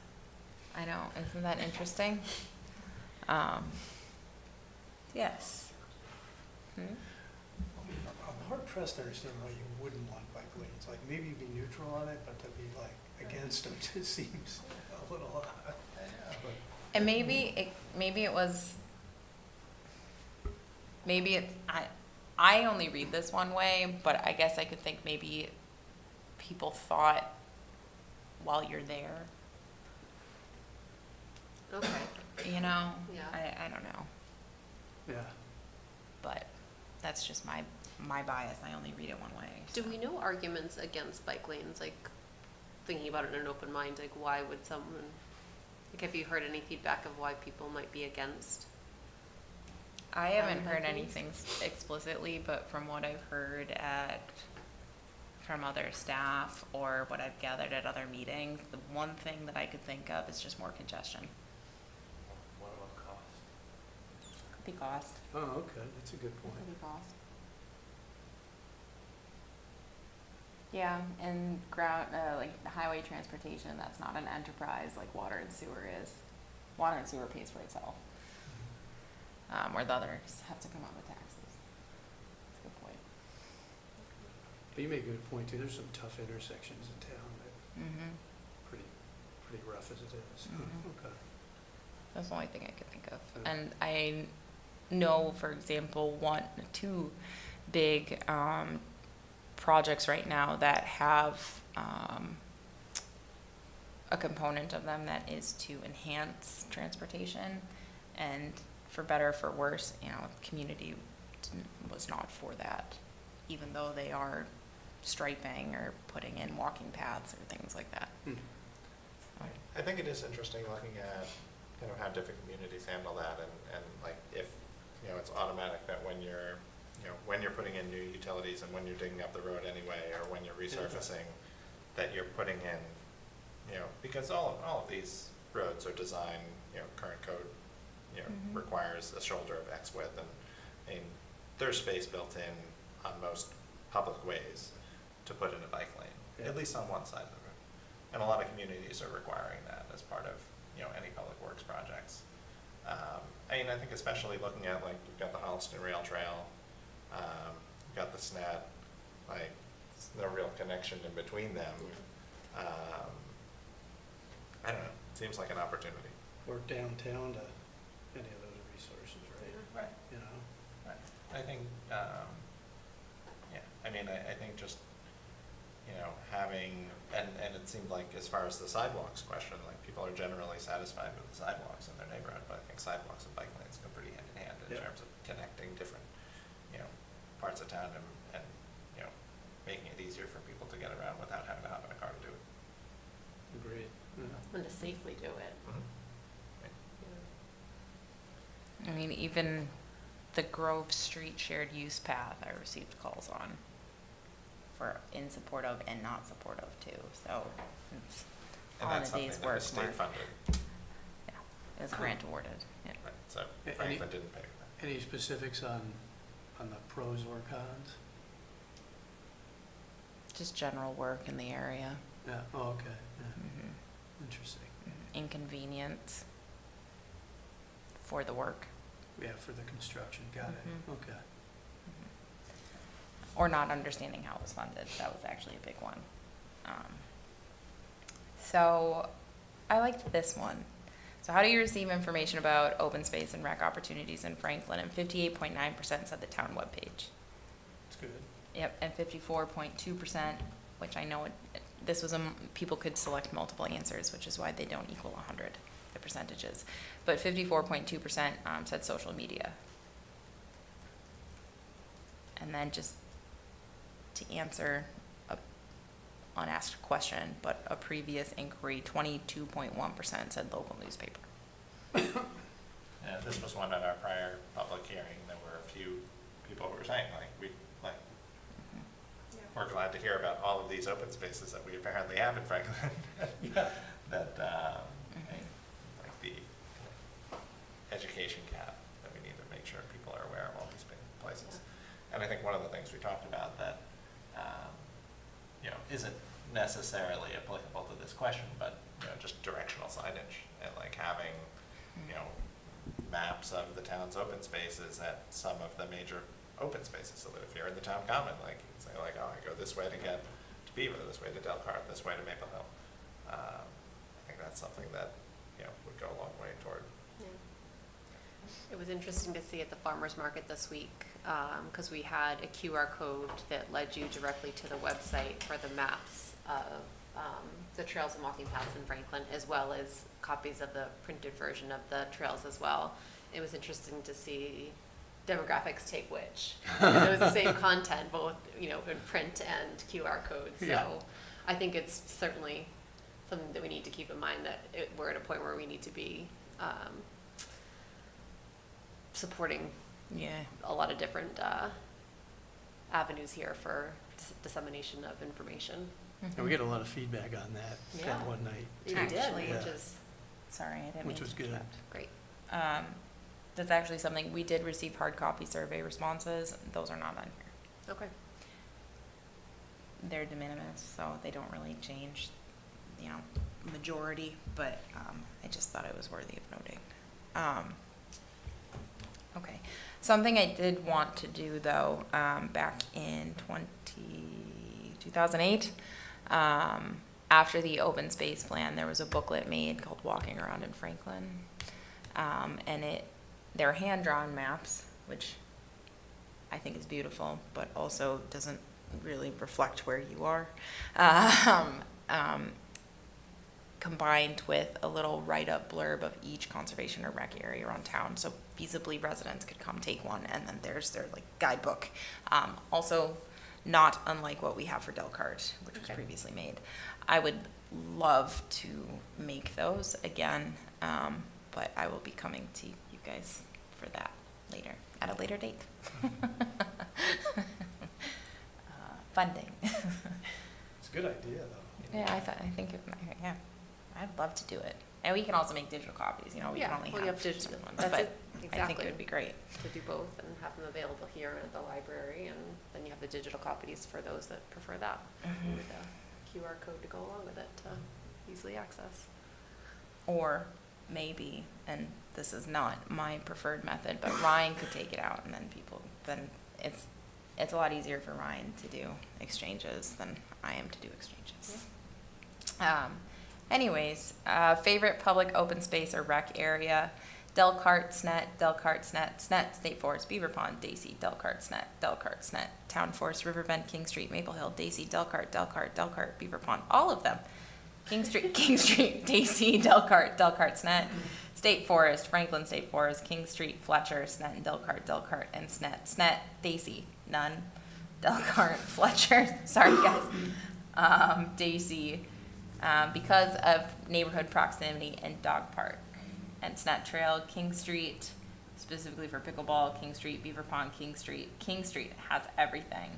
[SPEAKER 4] I know, isn't that interesting? Yes.
[SPEAKER 2] I'm hard pressed to understand why you wouldn't want bike lanes. Like, maybe you'd be neutral on it, but to be like against them just seems a little odd.
[SPEAKER 4] And maybe it's, I only read this one way, but I guess I could think maybe people thought while you're there,
[SPEAKER 3] Okay.
[SPEAKER 4] you know?
[SPEAKER 3] Yeah.
[SPEAKER 4] I don't know,
[SPEAKER 2] Yeah.
[SPEAKER 4] but that's just my bias. I only read it one way.
[SPEAKER 3] Do
[SPEAKER 4] so.
[SPEAKER 3] we know arguments against bike lanes? Like, thinking about it in an open mind, like, why would someone, like, have you heard any feedback of why people might be against?
[SPEAKER 4] I haven't heard
[SPEAKER 3] bike lanes?
[SPEAKER 4] anything explicitly, but from what I've heard from other staff or what I've gathered at other meetings, the one thing that I could think of is just more congestion.
[SPEAKER 1] What about cost?
[SPEAKER 4] Could be cost.
[SPEAKER 2] Oh, okay, that's a good point.
[SPEAKER 4] Could be cost. Yeah, and like highway transportation, that's not an enterprise like water and sewer is. Water and sewer pays for itself. Where the others have to come out with taxes. That's a good point.
[SPEAKER 2] But you make a good point too. There's some tough intersections in town that
[SPEAKER 4] Mm-hmm.
[SPEAKER 2] pretty rough as it is.
[SPEAKER 4] Mhm.
[SPEAKER 2] Okay.
[SPEAKER 4] That's the only thing I could think of.
[SPEAKER 2] Yeah.
[SPEAKER 4] And I know, for example, two big projects right now that have a component of them that is to enhance transportation, and for better or for worse, you know, the community was not for that, even though they are striping or putting in walking paths or things like that.
[SPEAKER 1] I think it is interesting looking at, you know, how different communities handle that, and like if, you know, it's automatic that when you're putting in new utilities and when you're digging up the road anyway, or when you're resurfacing, that you're putting in, you know, because all of these roads are designed, you know, current code, you know,
[SPEAKER 4] Mhm.
[SPEAKER 1] requires a shoulder of X width, and I mean, there's space built in on most public ways to put in a bike lane,
[SPEAKER 2] Yeah.
[SPEAKER 1] at least on one side of the road. And a lot of communities are requiring that as part of, you know, any public works projects. I mean, I think especially looking at, like, you've got the Holliston Rail Trail, you've got the SNAT, like, there's no real connection in between them. I don't know, it seems like an opportunity.
[SPEAKER 2] Or downtown to any of those resources, right?
[SPEAKER 1] Right.
[SPEAKER 2] You know?
[SPEAKER 1] Right. I think, yeah, I mean, I think just, you know, having, and it seemed like as far as the sidewalks question, like people are generally satisfied with the sidewalks in their neighborhood, but I think sidewalks and bike lanes go pretty hand in hand in
[SPEAKER 2] Yeah.
[SPEAKER 1] terms of connecting different, you know, parts of town and, you know, making it easier for people to get around without having to hop in a car to do it.
[SPEAKER 2] great. Yeah.
[SPEAKER 3] And to safely do it.
[SPEAKER 1] Mhm.
[SPEAKER 4] I mean, even the Grove Street shared use path, I received calls on for in support of and not support of too, so it's
[SPEAKER 1] And
[SPEAKER 4] all in
[SPEAKER 1] that's
[SPEAKER 4] a
[SPEAKER 1] something
[SPEAKER 4] day's
[SPEAKER 1] that
[SPEAKER 4] work,
[SPEAKER 1] was state
[SPEAKER 4] Mark.
[SPEAKER 1] funded,
[SPEAKER 4] Yeah, it was grant awarded, yeah.
[SPEAKER 1] right, so
[SPEAKER 2] Any-
[SPEAKER 1] Franklin didn't pay for that.
[SPEAKER 2] Any specifics on the pros or cons?
[SPEAKER 4] Just general work in the area.
[SPEAKER 2] Yeah, oh, okay, yeah,
[SPEAKER 4] Mhm.
[SPEAKER 2] interesting.
[SPEAKER 4] Inconvenience for the work.
[SPEAKER 2] Yeah, for the construction, got it,
[SPEAKER 4] Mhm.
[SPEAKER 2] okay.
[SPEAKER 4] Or not understanding how it was funded. That was actually a big one. So I liked this one. So how do you receive information about open space and rec opportunities in Franklin? And 58.9% said the town webpage.
[SPEAKER 2] That's good.
[SPEAKER 4] Yep, and 54.2%, which I know this was people could select multiple answers, which is why they don't equal 100, the percentages. But 54.2% said social media. And then just to answer a unasked question, but a previous inquiry, 22.1% said local newspaper.
[SPEAKER 1] Yeah, this was one at our prior public hearing, there were a few people who were saying, we're glad to hear about all of these open spaces that we apparently have in Franklin. That, like the education gap, that we need to make sure people are aware of all these places. And I think one of the things we talked about that, isn't necessarily applicable to this question, but, just directional signage and like having, maps of the town's open spaces at some of the major open spaces, so that if you're in the town common, like, you can say like, oh, I go this way to get to Beaver, this way to Delcart, this way to Maple Hill. I think that's something that, would go a long way toward.
[SPEAKER 3] Yeah. It was interesting to see at the farmer's market this week, because we had a QR code that led you directly to the website for the maps of the trails and walking paths in Franklin, as well as copies of the printed version of the trails as well. It was interesting to see demographics take which. Because it was the same content, both, in print and QR codes. So
[SPEAKER 2] Yeah.
[SPEAKER 3] I think it's certainly something that we need to keep in mind, that we're at a point where we need to be supporting
[SPEAKER 4] Yeah.
[SPEAKER 3] a lot of different avenues here for dissemination of information.
[SPEAKER 2] And we get a lot of feedback on that,
[SPEAKER 3] Yeah.
[SPEAKER 2] that one night.
[SPEAKER 3] You
[SPEAKER 2] too.
[SPEAKER 3] did,
[SPEAKER 4] Actually,
[SPEAKER 3] which
[SPEAKER 2] Yeah.
[SPEAKER 3] is
[SPEAKER 4] Sorry, I didn't
[SPEAKER 2] Which
[SPEAKER 4] mean
[SPEAKER 2] was
[SPEAKER 4] to
[SPEAKER 2] good.
[SPEAKER 4] interrupt.
[SPEAKER 3] great.
[SPEAKER 4] That's actually something, we did receive hard copy survey responses. Those are not on here.
[SPEAKER 3] Okay.
[SPEAKER 4] They're de minimis, so they don't really change, majority, but I just thought it was worthy of noting. Okay, something I did want to do though, back in 2008, after the open space plan, there was a booklet made called Walking Around in Franklin. And they're hand-drawn maps, which I think is beautiful, but also doesn't really reflect where you are. Combined with a little write-up blurb of each conservation or rec area around town, so feasibly residents could come take one, and then there's their guidebook. Also, not unlike what we have for Delcart, which was
[SPEAKER 3] Okay.
[SPEAKER 4] previously made. I would love to make those again, but I will be coming to you guys for that later, at a later date. Funding.
[SPEAKER 2] It's a good idea, though.
[SPEAKER 4] Yeah, yeah, I'd love to do it. And we can also make digital copies, we can
[SPEAKER 3] Yeah,
[SPEAKER 4] only
[SPEAKER 3] well, you
[SPEAKER 4] have
[SPEAKER 3] have to-
[SPEAKER 4] certain ones,
[SPEAKER 3] that's
[SPEAKER 4] but
[SPEAKER 3] it,
[SPEAKER 4] I think
[SPEAKER 3] exactly.
[SPEAKER 4] it would be great.
[SPEAKER 3] To do both and have them available here at the library, and then you have the digital copies for those that prefer that,
[SPEAKER 4] Mhm.
[SPEAKER 3] with a QR code to go along with it to easily access.
[SPEAKER 4] Or maybe, and this is not my preferred method, but Ryan could take it out, and then it's a lot easier for Ryan to do exchanges than I am to do exchanges. Anyways, favorite public open space or rec area: Delcart, Snet, State Forest, Beaver Pond, Dacey, Delcart, Snet, Town Forest, Riverbend, King Street, Maple Hill, Dacey, Delcart, Beaver Pond, all of them. King Street, Dacey, Delcart, Snet, State Forest, Franklin State Forest, King Street, Fletcher, Snet, and Delcart, and Snet, Dacey, none, Delcart, Fletcher, sorry guys, Dacey, because of neighborhood proximity and dog park. And Snet Trail, King Street, specifically for pickleball, King Street, Beaver Pond, King Street. King Street has everything.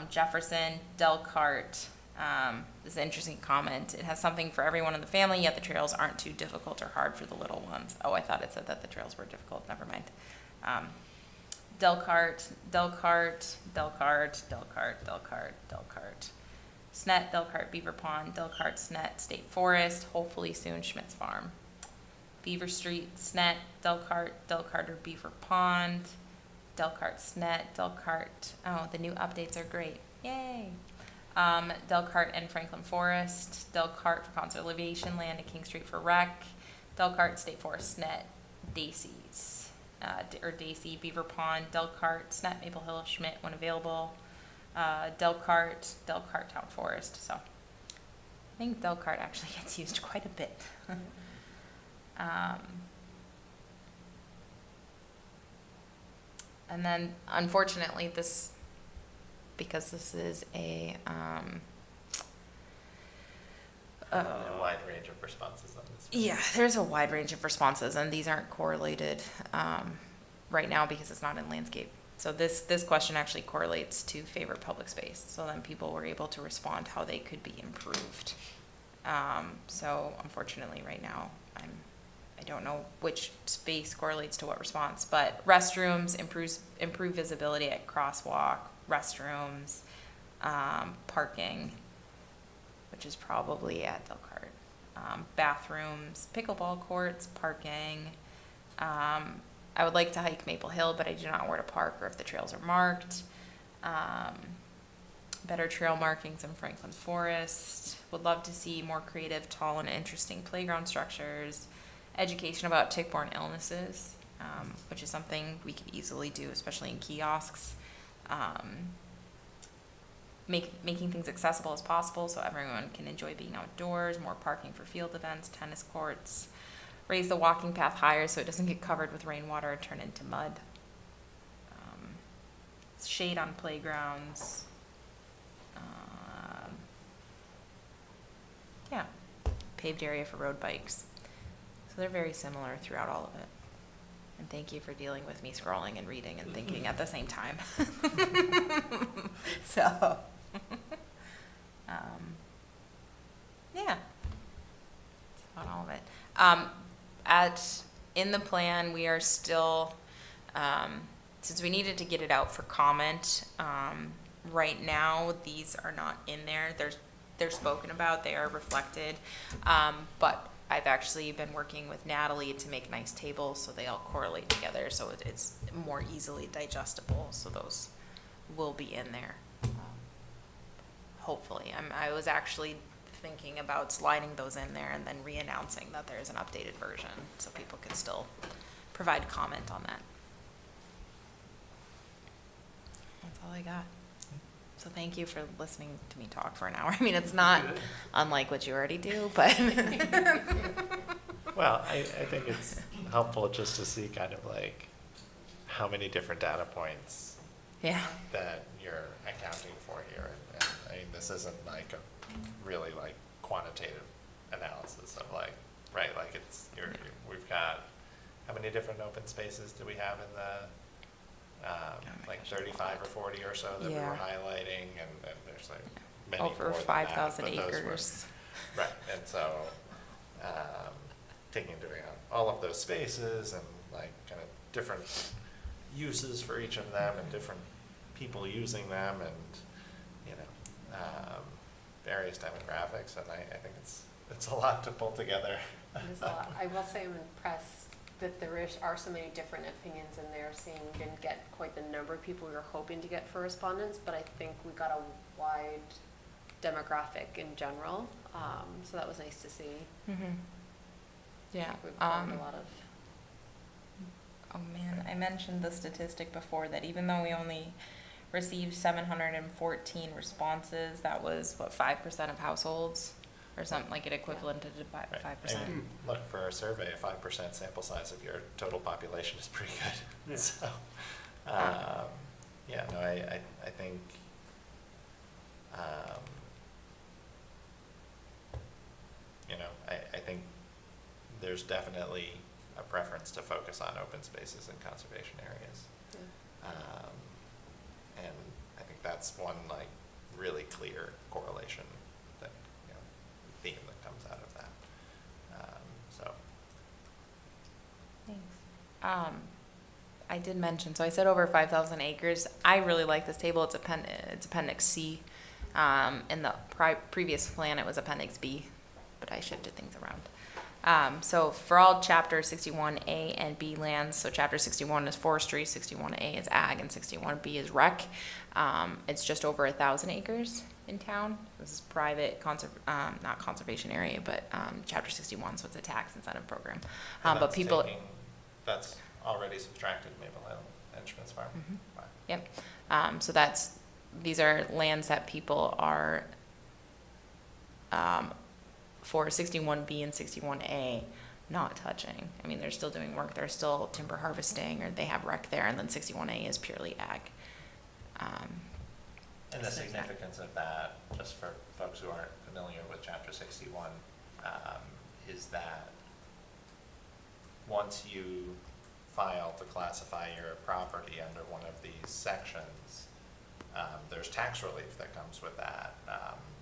[SPEAKER 4] Jefferson, Delcart, this is an interesting comment. It has something for everyone in the family, yet the trails aren't too difficult or hard for the little ones. Oh, I thought it said that the trails were difficult. Never mind. Delcart, Delcart, Delcart, Delcart, Delcart, Delcart. Snet, Delcart, Beaver Pond, Delcart, Snet, State Forest, hopefully soon Schmitz Farm. Beaver Street, Snet, Delcart, Delcart or Beaver Pond, Delcart, Snet, Delcart. Oh, the new updates are great. Yay. Delcart and Franklin Forest, Delcart for conservation land and King Street for rec, Delcart, State Forest, Snet, Dacey's, or Dacey, Beaver Pond, Delcart, Snet, Maple Hill, Schmidt when available, Delcart, Town Forest. So I think Delcart actually gets used quite a bit. And then unfortunately because this is a
[SPEAKER 1] A wide range of responses on this.
[SPEAKER 4] yeah, there's a wide range of responses, and these aren't correlated right now because it's not in landscape. So this question actually correlates to favorite public space. So then people were able to respond how they could be improved. So unfortunately right now I don't know which space correlates to what response, but restrooms improve visibility at crosswalk, restrooms, parking, which is probably at Delcart, bathrooms, pickleball courts, parking. I would like to hike Maple Hill, but I do not know where to park or if the trails are marked. Better trail markings in Franklin Forest. Would love to see more creative, tall, and interesting playground structures. Education about tick-borne illnesses, which is something we could easily do, especially in kiosks. Making things accessible as possible so everyone can enjoy being outdoors, more parking for field events, tennis courts, raise the walking path higher so it doesn't get covered with rainwater and turn into mud. Shade on playgrounds. Yeah, paved area for road bikes. So they're very similar throughout all of it. And thank you for dealing with me scrolling and reading and thinking at the same time. So, yeah, that's about all of it. In the plan, we are still, since we needed to get it out for comment, right now, these are not in there. They're spoken about, they are reflected, but I've actually been working with Natalie to make nice tables so they all correlate together so it's more easily digestible. So those will be in there, hopefully. I was actually thinking about sliding those in there and then re-announcing that there is an updated version so people can still provide comment on that. That's all I got. So thank you for listening to me talk for an hour. I mean, it's not unlike what you already do, but.
[SPEAKER 1] Well, I think it's helpful just to see kind of like how many different data points
[SPEAKER 4] Yeah.
[SPEAKER 1] that you're accounting for here. And I mean, this isn't like a really like quantitative analysis of like, right, like we've got, how many different open spaces do we have in the, like 35 or 40 or so that we were highlighting, and there's like many
[SPEAKER 4] Over
[SPEAKER 1] more than
[SPEAKER 4] 5,000
[SPEAKER 1] that, but those were-
[SPEAKER 4] acres.
[SPEAKER 1] Right, and so, taking into account all of those spaces and like kind of different uses for each of them and different people using them and, you know, various demographics, and I think it's a lot to pull together.
[SPEAKER 3] It is a lot. I will say I'm impressed that there are so many different opinions in there, seeing we didn't get quite the number of people we were hoping to get for respondents, but I think we got a wide demographic in general, so that was nice to see.
[SPEAKER 4] Mm-hmm. Yeah.
[SPEAKER 3] We've covered a lot of.
[SPEAKER 4] Oh man, I mentioned the statistic before that even though we only received 714 responses, that was what, 5% of households, or something like it equivalent to 5%.
[SPEAKER 1] And look, for a survey, a 5% sample size of your total population is pretty good.
[SPEAKER 2] Yeah.
[SPEAKER 1] So, yeah, no, I think, there's definitely a preference to focus on open spaces and conservation areas. And I think that's one like really clear correlation that, you know, theme that comes out of that. So.
[SPEAKER 4] Thanks. I did mention, so I said over 5,000 acres. I really like this table. It's Appendix C. In the previous plan, it was Appendix B, but I shifted things around. So for all Chapter 61A and B lands, so Chapter 61 is forestry, 61A is ag, and 61B is rec. It's just over 1,000 acres in town. This is private, not conservation area, but Chapter 61, so it's a tax incentive program.
[SPEAKER 1] And
[SPEAKER 4] But
[SPEAKER 1] that's
[SPEAKER 4] people,
[SPEAKER 1] that's already subtracted Maple Hill and Schmitz Farm.
[SPEAKER 4] Mhm.
[SPEAKER 1] Wow.
[SPEAKER 4] yep. So these are lands that people are for 61B and 61A not touching. I mean, they're still doing work. They're still timber harvesting, or they have rec there, and then 61A is purely ag.
[SPEAKER 1] And the significance of that, just for folks who aren't familiar with Chapter 61, is that once you file to classify your property under one of these sections, there's tax relief that comes with that.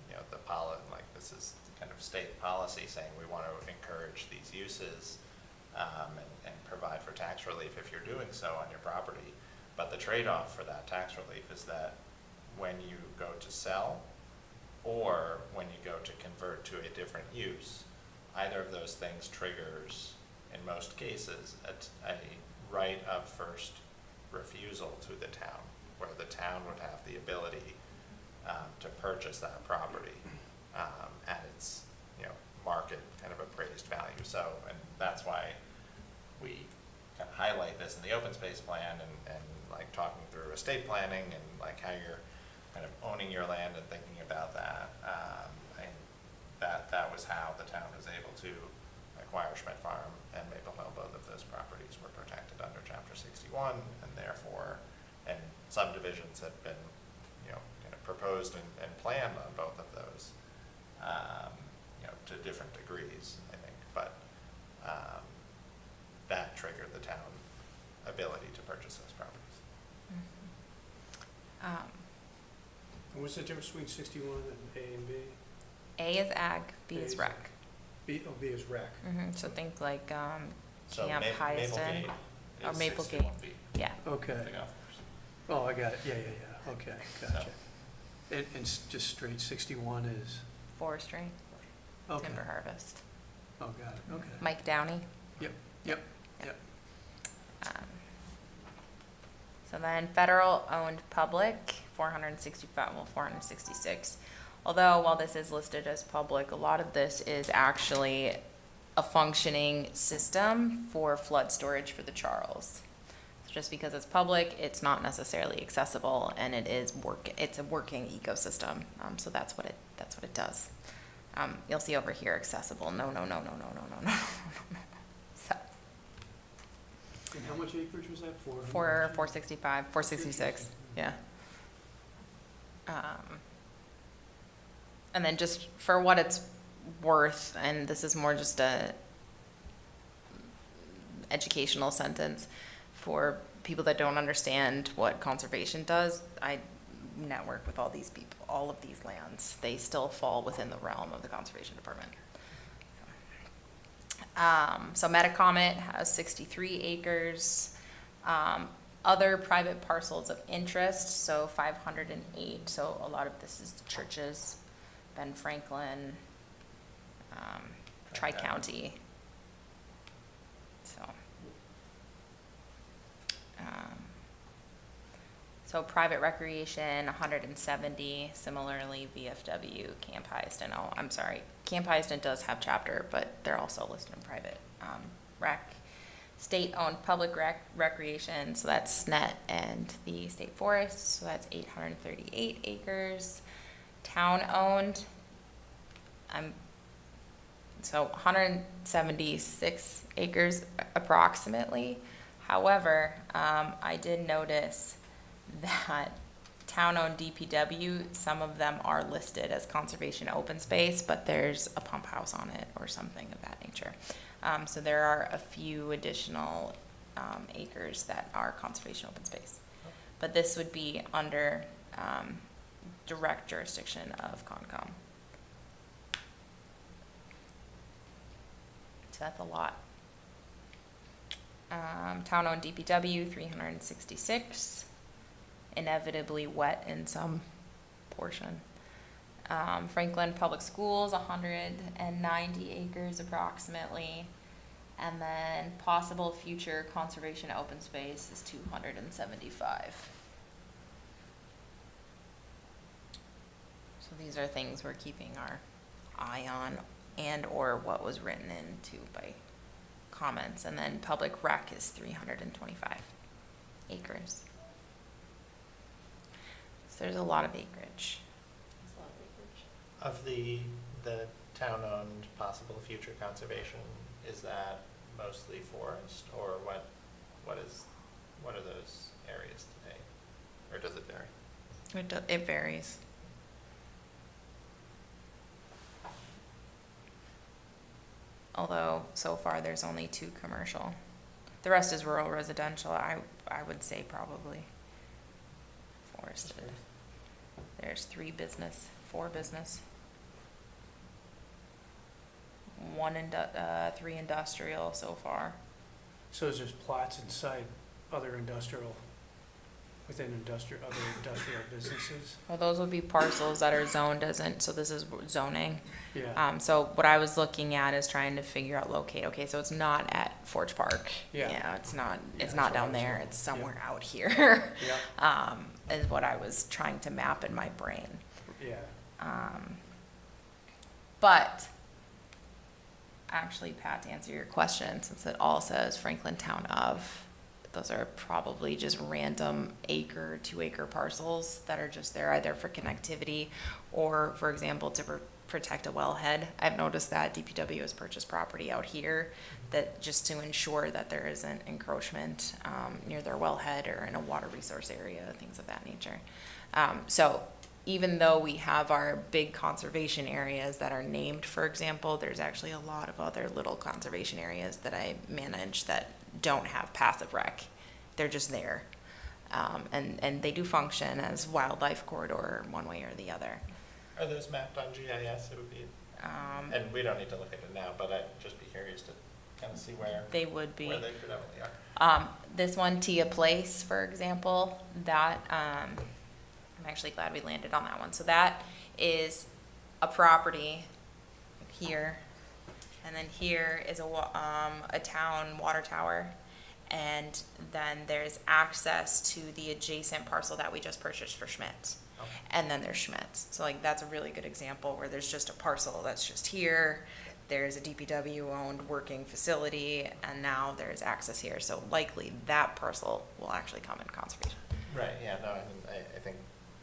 [SPEAKER 1] You know, this is kind of state policy saying we want to encourage these uses and provide for tax relief if you're doing so on your property. But the trade-off for that tax relief is that when you go to sell or when you go to convert to a different use, either of those things triggers, in most cases, a right of first refusal to the town, where the town would have the ability to purchase that property at its, you know, market kind of appraised value. So, and that's why we kind of highlight this in the open space plan and like talking through estate planning and like how you're kind of owning your land and thinking about that. And that was how the town was able to acquire Schmidt Farm and Maple Hill. Both of those properties were protected under Chapter 61, and therefore, and subdivisions had been, you know, kind of proposed and planned on both of those, you know, to different degrees, I think. But that triggered the town ability to purchase those properties.
[SPEAKER 2] And what's the difference between 61 and A and B?
[SPEAKER 4] A is ag, B
[SPEAKER 2] A
[SPEAKER 4] is
[SPEAKER 2] is
[SPEAKER 4] rec.
[SPEAKER 2] B is rec.
[SPEAKER 4] So think like
[SPEAKER 1] So
[SPEAKER 4] Camp Hyaston.
[SPEAKER 1] Maplegate
[SPEAKER 4] or
[SPEAKER 1] is
[SPEAKER 4] Maplegate.
[SPEAKER 1] 61B,
[SPEAKER 4] Yeah.
[SPEAKER 2] Okay.
[SPEAKER 1] the golf course.
[SPEAKER 2] Oh, I got it. Yeah. Okay, gotcha. And just straight 61 is,
[SPEAKER 4] Forestry,
[SPEAKER 2] okay.
[SPEAKER 4] timber harvest.
[SPEAKER 2] Oh, got it, okay.
[SPEAKER 4] Mike Downey.
[SPEAKER 2] Yep.
[SPEAKER 4] So then federal owned public, 466. Although while this is listed as public, a lot of this is actually a functioning system for flood storage for the Charles. So just because it's public, it's not necessarily accessible, and it's a working ecosystem. So that's what it does. You'll see over here accessible. No. So
[SPEAKER 2] And how much acreage was that for?
[SPEAKER 4] 465, 466, yeah. And then just for what it's worth, and this is more just a educational sentence for people that don't understand what conservation does. I network with all these people, all of these lands. They still fall within the realm of the conservation department. So Metacomet has 63 acres. Other private parcels of interest, so 508. So a lot of this is churches, Ben Franklin, Tri-County. So private recreation, 170. Similarly, VFW, Camp Hyaston. Oh, I'm sorry. Camp Hyaston does have chapter, but they're also listed in private rec. State-owned public recreation, so that's SNET and the state forest, so that's 838 acres. Town-owned, so 176 acres approximately. However, I did notice that town-owned DPW, some of them are listed as conservation open space, but there's a pump house on it or something of that nature. So there are a few additional acres that are conservation open space. But this would be under direct jurisdiction of Concom. So that's a lot. Town-owned DPW, 366. Inevitably wet in some portion. Franklin Public Schools, 190 acres approximately. And then possible future conservation open space is 275. So these are things we're keeping our eye on and or what was written into by comments. And then public rec is 325 acres. So there's a lot of acreage.
[SPEAKER 3] That's a lot of acreage.
[SPEAKER 1] Of the town-owned possible future conservation, is that mostly forest, or what are those areas today? Or does it vary?
[SPEAKER 4] It varies. Although so far there's only 2 commercial. The rest is rural residential. I would say probably forested. There's 3 business, 4 business. 3 industrial so far.
[SPEAKER 2] So there's just plots inside other industrial, within other industrial businesses?
[SPEAKER 4] Well, those would be parcels that are zoned so this is zoning.
[SPEAKER 2] Yeah,
[SPEAKER 4] So what I was looking at is trying to figure out okay, so it's not at Forge Park.
[SPEAKER 2] Yeah.
[SPEAKER 4] It's not
[SPEAKER 2] that's
[SPEAKER 4] not
[SPEAKER 2] what
[SPEAKER 4] down
[SPEAKER 2] I was
[SPEAKER 4] there,
[SPEAKER 2] looking-
[SPEAKER 4] it's somewhere out here.
[SPEAKER 2] yeah,
[SPEAKER 4] Is what I was trying to map in my brain.
[SPEAKER 2] yeah.
[SPEAKER 4] But actually, Pat, to answer your question, since it all says Franklin Town of, those are probably just random 2-acre parcels that are just there either for connectivity or, for example, to protect a wellhead. I've noticed that DPW has purchased property out here that just to ensure that there isn't encroachment near their wellhead or in a water resource area, things of that nature. So even though we have our big conservation areas that are named, for example, there's actually a lot of other little conservation areas that I manage that don't have passive rec. They're just there. And they do function as wildlife corridor one way or the other.
[SPEAKER 1] Are those mapped on GIS? It would be, and we don't need to look at it now, but I'd just be curious to kind of see where
[SPEAKER 4] They would be.
[SPEAKER 1] they predominantly are.
[SPEAKER 4] This one, Tia Place, for example, that, I'm actually glad we landed on that one. So that is a property here, and then here is a town water tower, and then there's access to the adjacent parcel that we just purchased for Schmitz.
[SPEAKER 1] Okay.
[SPEAKER 4] And then there's Schmitz. So like that's a really good example where there's just a parcel that's just here. There's a DPW owned working facility, and now there's access here. So likely that parcel will actually come in conservation.
[SPEAKER 1] Right, yeah, no, I think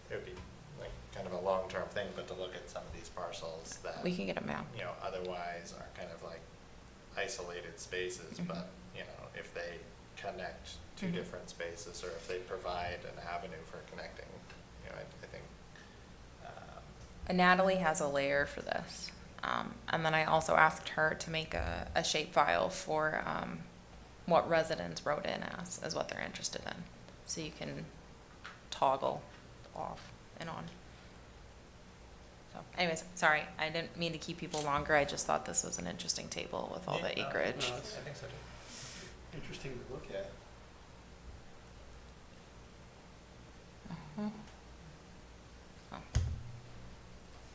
[SPEAKER 1] it would be like kind of a long-term thing, but to look at some of these parcels that,
[SPEAKER 4] We can get a map.
[SPEAKER 1] otherwise are kind of like isolated spaces,
[SPEAKER 4] Mhm.
[SPEAKER 1] but, if they connect 2
[SPEAKER 4] Mhm.
[SPEAKER 1] different spaces, or if they provide an avenue for connecting, I think,
[SPEAKER 4] And Natalie has a layer for this. And then I also asked her to make a shapefile for what residents wrote in as what they're interested in. So you can toggle off and on. So anyways, sorry, I didn't mean to keep people longer. I just thought this was an interesting table with all the
[SPEAKER 1] Yeah, no,
[SPEAKER 4] acreage.
[SPEAKER 2] no,
[SPEAKER 1] I think so too.
[SPEAKER 2] Interesting to look at.
[SPEAKER 4] Mhm. Oh.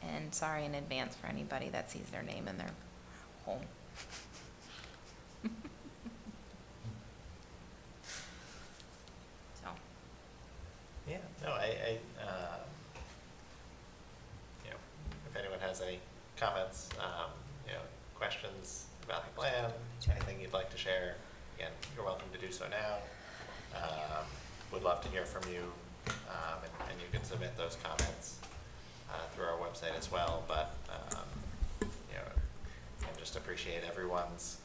[SPEAKER 4] And sorry in advance for anybody that sees their name in their home. So,
[SPEAKER 1] Yeah, no, if anyone has any comments, questions about the plan, anything you'd like to share, again, you're welcome to do so now. Would love to hear from you, and you can submit those comments through our website as well, but, I just appreciate everyone's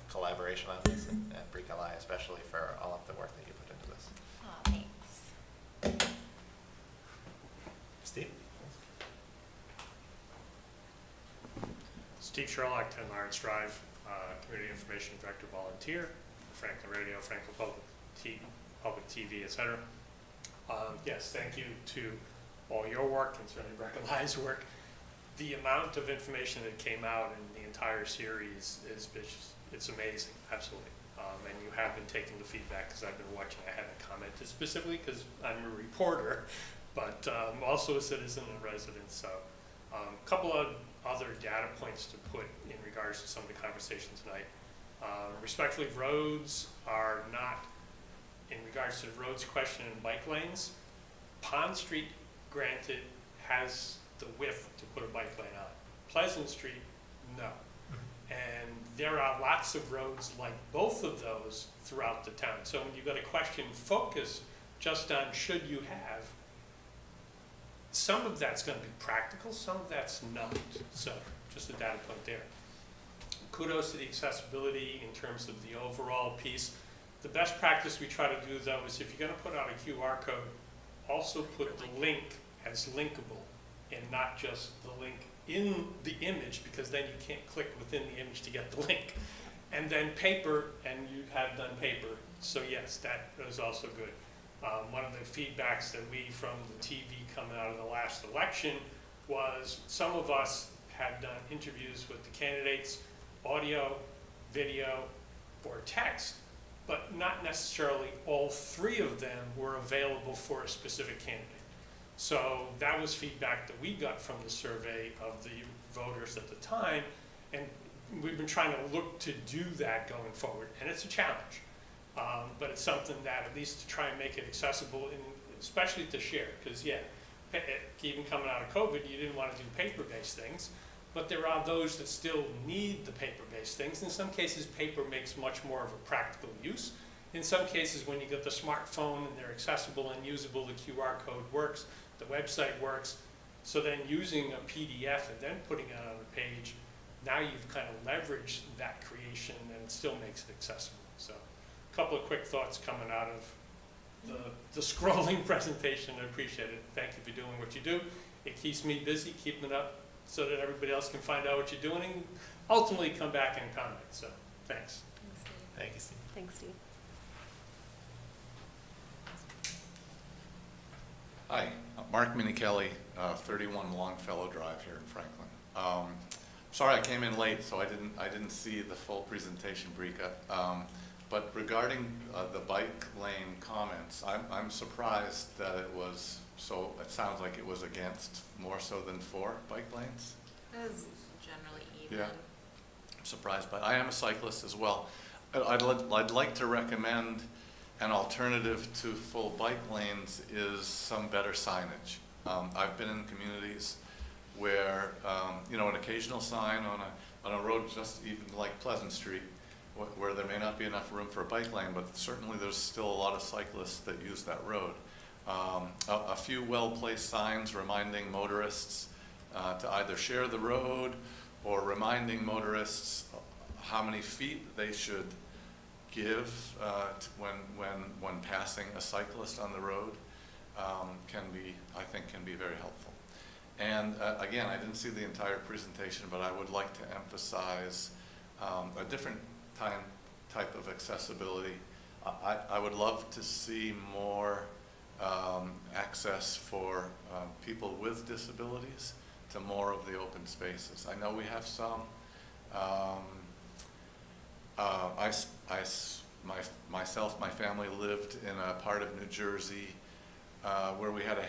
[SPEAKER 1] collaboration on this, and Bricolai especially for all of the work that you put into this.
[SPEAKER 4] oh, thanks.
[SPEAKER 1] Steve?
[SPEAKER 6] Steve Sherlock, 10 Lawrence Drive, Community Information Director Volunteer, Franklin Radio, Franklin Public TV, etc. Yes, thank you to all your work and certainly Recognize work. The amount of information that came out in the entire series is it's amazing, absolutely. And you have been taking the feedback because I've been watching. I haven't commented specifically because I'm a reporter, but also a citizen and resident. So a couple of other data points to put in regards to some of the conversation tonight. Respectfully, roads are not, in regards to the roads question and bike lanes, Pond Street, granted, has the width to put a bike lane on. Pleasant Street, no. And there are lots of roads like both of those throughout the town. So when you've got a question focused just on should you have, some of that's going to be practical, some of that's not. So just a data point there. Kudos to the accessibility in terms of the overall piece. The best practice we try to do though is if you're going to put out a QR code, also put the link as linkable and not just the link in the image, because then you can't click within the image to get the link. And then paper, and you have done paper. So yes, that is also good. One of the feedbacks that we from the TV coming out of the last election was some of us had done interviews with the candidates, audio, video, or text, but not necessarily all three of them were available for a specific candidate. So that was feedback that we got from the survey of the voters at the time, and we've been trying to look to do that going forward, and it's a challenge. But it's something that at least to try and make it accessible, and especially to share, because yeah, even coming out of COVID, you didn't want to do paper-based things, but there are those that still need the paper-based things. In some cases, paper makes much more of a practical use. In some cases, when you get the smartphone and they're accessible and usable, the QR code works, the website works. So then using a PDF and then putting it on a page, now you've kind of leveraged that creation and it still makes it accessible. So a couple of quick thoughts coming out of the scrolling presentation. I appreciate it. Thank you for doing what you do. It keeps me busy, keeping it up so that everybody else can find out what you're doing and ultimately come back and comment. So thanks.
[SPEAKER 3] Thanks, Steve.
[SPEAKER 1] Thank you, Steve.
[SPEAKER 3] Thanks, Steve.
[SPEAKER 7] Hi, Mark Minichelli, 31 Longfellow Drive here in Franklin. Sorry I came in late, so I didn't see the full presentation, Brika. But regarding the bike lane comments, I'm surprised that it was so. It sounds like it was against more so than for bike lanes.
[SPEAKER 3] It was generally even.
[SPEAKER 7] Yeah, I'm surprised, but I am a cyclist as well. I'd like to recommend an alternative to full bike lanes is some better signage. I've been in communities where you know, an occasional sign on a road just even like Pleasant Street, where there may not be enough room for a bike lane, but certainly there's still a lot of cyclists that use that road. A few well-placed signs reminding motorists to either share the road or reminding motorists how many feet they should give when passing a cyclist on the road I think can be very helpful. And again, I didn't see the entire presentation, but I would like to emphasize a different type of accessibility. I would love to see more access for people with disabilities to more of the open spaces. I know we have some. Myself, my family lived in a part of New Jersey where we had a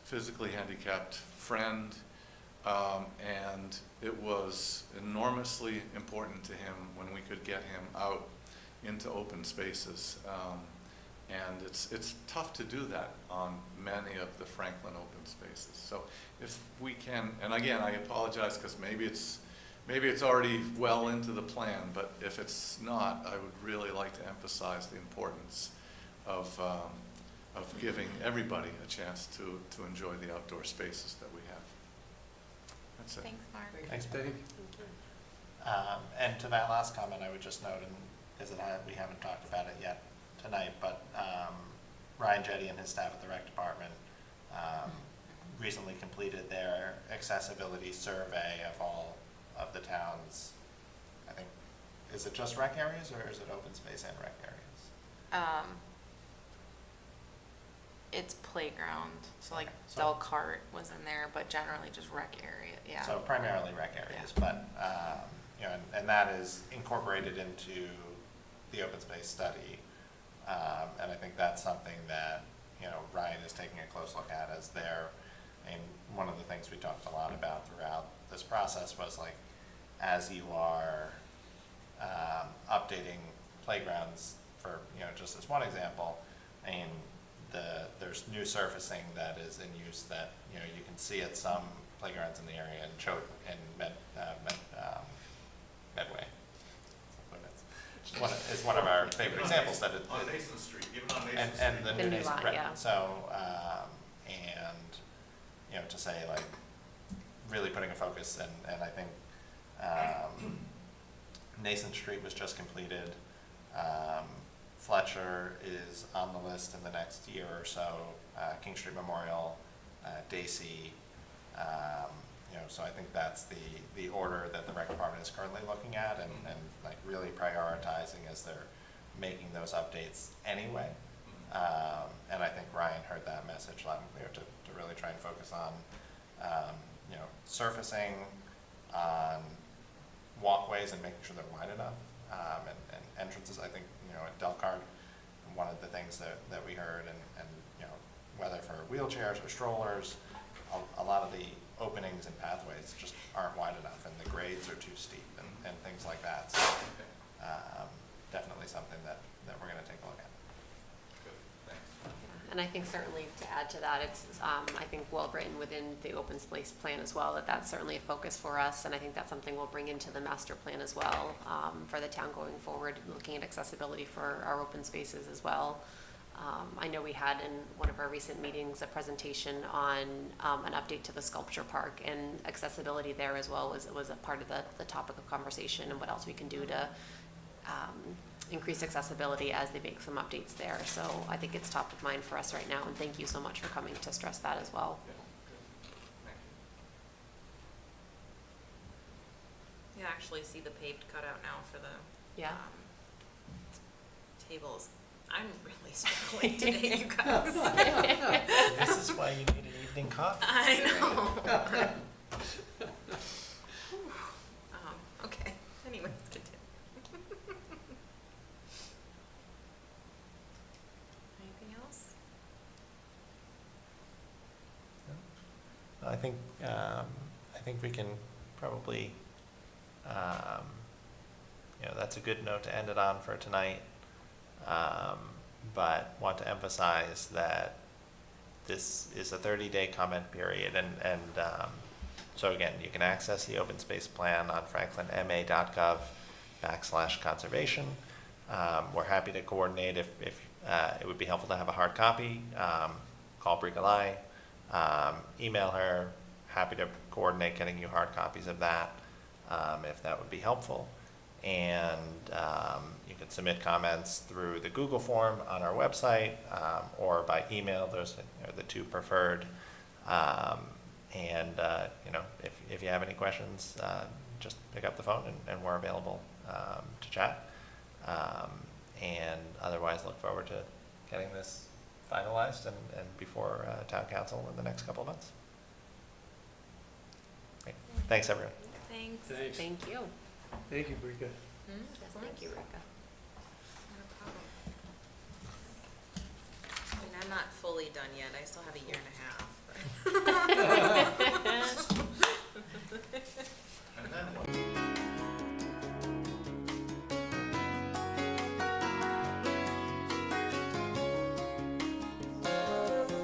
[SPEAKER 7] physically handicapped friend, and it was enormously important to him when we could get him out into open spaces. And it's tough to do that on many of the Franklin open spaces. So if we can, and again, I apologize because maybe it's already well into the plan, but if it's not, I would really like to emphasize the importance of giving everybody a chance to enjoy the outdoor spaces that we have. That's it.
[SPEAKER 4] Thanks, Mark.
[SPEAKER 1] Thanks, Dave.
[SPEAKER 3] Thank you.
[SPEAKER 1] And to that last comment, I would just note, and we haven't talked about it yet tonight, but Ryan Jetty and his staff at the rec department recently completed their accessibility survey of all of the towns. I think, is it just rec areas or is it open space and rec areas?
[SPEAKER 4] It's playground, so like
[SPEAKER 1] So-
[SPEAKER 4] Del Cart was in there, but generally just rec area, yeah.
[SPEAKER 1] So primarily rec areas, but, you know, and that is incorporated into the open space study. And I think that's something that, you know, Ryan is taking a close look at as and one of the things we talked a lot about throughout this process was like, as you are updating playgrounds for, you know, just as one example, I mean, there's new surfacing that is in use that, you know, you can see at some playgrounds in the area and Medway. It's one of our favorite examples that it.
[SPEAKER 7] On Mason Street, even on Mason Street.
[SPEAKER 1] And the
[SPEAKER 3] The
[SPEAKER 1] new
[SPEAKER 3] new
[SPEAKER 1] Nason,
[SPEAKER 3] lot,
[SPEAKER 1] right,
[SPEAKER 3] yeah.
[SPEAKER 1] so, and, you know, to say like, really putting a focus and I think, Nason Street was just completed. Fletcher is on the list in the next year or so, King Street Memorial, Dacey, you know, so I think that's the order that the rec department is currently looking at and like really prioritizing as they're making those updates anyway. And I think Ryan heard that message loud and clear to really try and focus on, you know, surfacing, on walkways and making sure they're wide enough, and entrances. I think, you know, at Del Cart, one of the things that we heard, and you know, whether for wheelchairs or strollers, a lot of the openings and pathways just aren't wide enough, and the grades are too steep, and things like that. So, definitely something that we're going to take a look at.
[SPEAKER 7] Good, thanks.
[SPEAKER 3] And I think certainly to add to that, it's, I think well written within the open space plan as well, that's certainly a focus for us. And I think that's something we'll bring into the master plan as well, for the town going forward, looking at accessibility for our open spaces as well. I know we had in one of our recent meetings, a presentation on, an update to the sculpture park, and accessibility there as well was a part of the topic of conversation, and what else we can do to, increase accessibility as they make some updates there. So I think it's top of mind for us right now, and thank you so much for coming to stress that as well.
[SPEAKER 7] Yeah, good. Thank you.
[SPEAKER 8] You actually see the paved cutout now for the
[SPEAKER 3] Yeah.
[SPEAKER 8] tables. I'm really struggling today, you guys.
[SPEAKER 1] This is why you need an evening coffee.
[SPEAKER 8] I know. Okay. Anyways, continue. Anything else?
[SPEAKER 1] I think we can probably, you know, that's a good note to end it on for tonight. But want to emphasize that this is a 30-day comment period, and so again, you can access the open space plan on franklinma.gov/conservation. We're happy to coordinate if it would be helpful to have a hard copy. Call Brigalai, email her. Happy to coordinate getting you hard copies of that, if that would be helpful. And you can submit comments through the Google form on our website, or by email. Those are the two preferred. And you know, if you have any questions, just pick up the phone, and we're available to chat. And otherwise, look forward to getting this finalized and before town council in the next couple of months. Great. Thanks, everyone.
[SPEAKER 8] Thanks.
[SPEAKER 2] Thanks.
[SPEAKER 3] Thank you.
[SPEAKER 2] Thank you, Brika.
[SPEAKER 3] Yes, thank you, Rika.
[SPEAKER 8] Not a problem. I mean, I'm not fully done yet. I still have a year and a half. But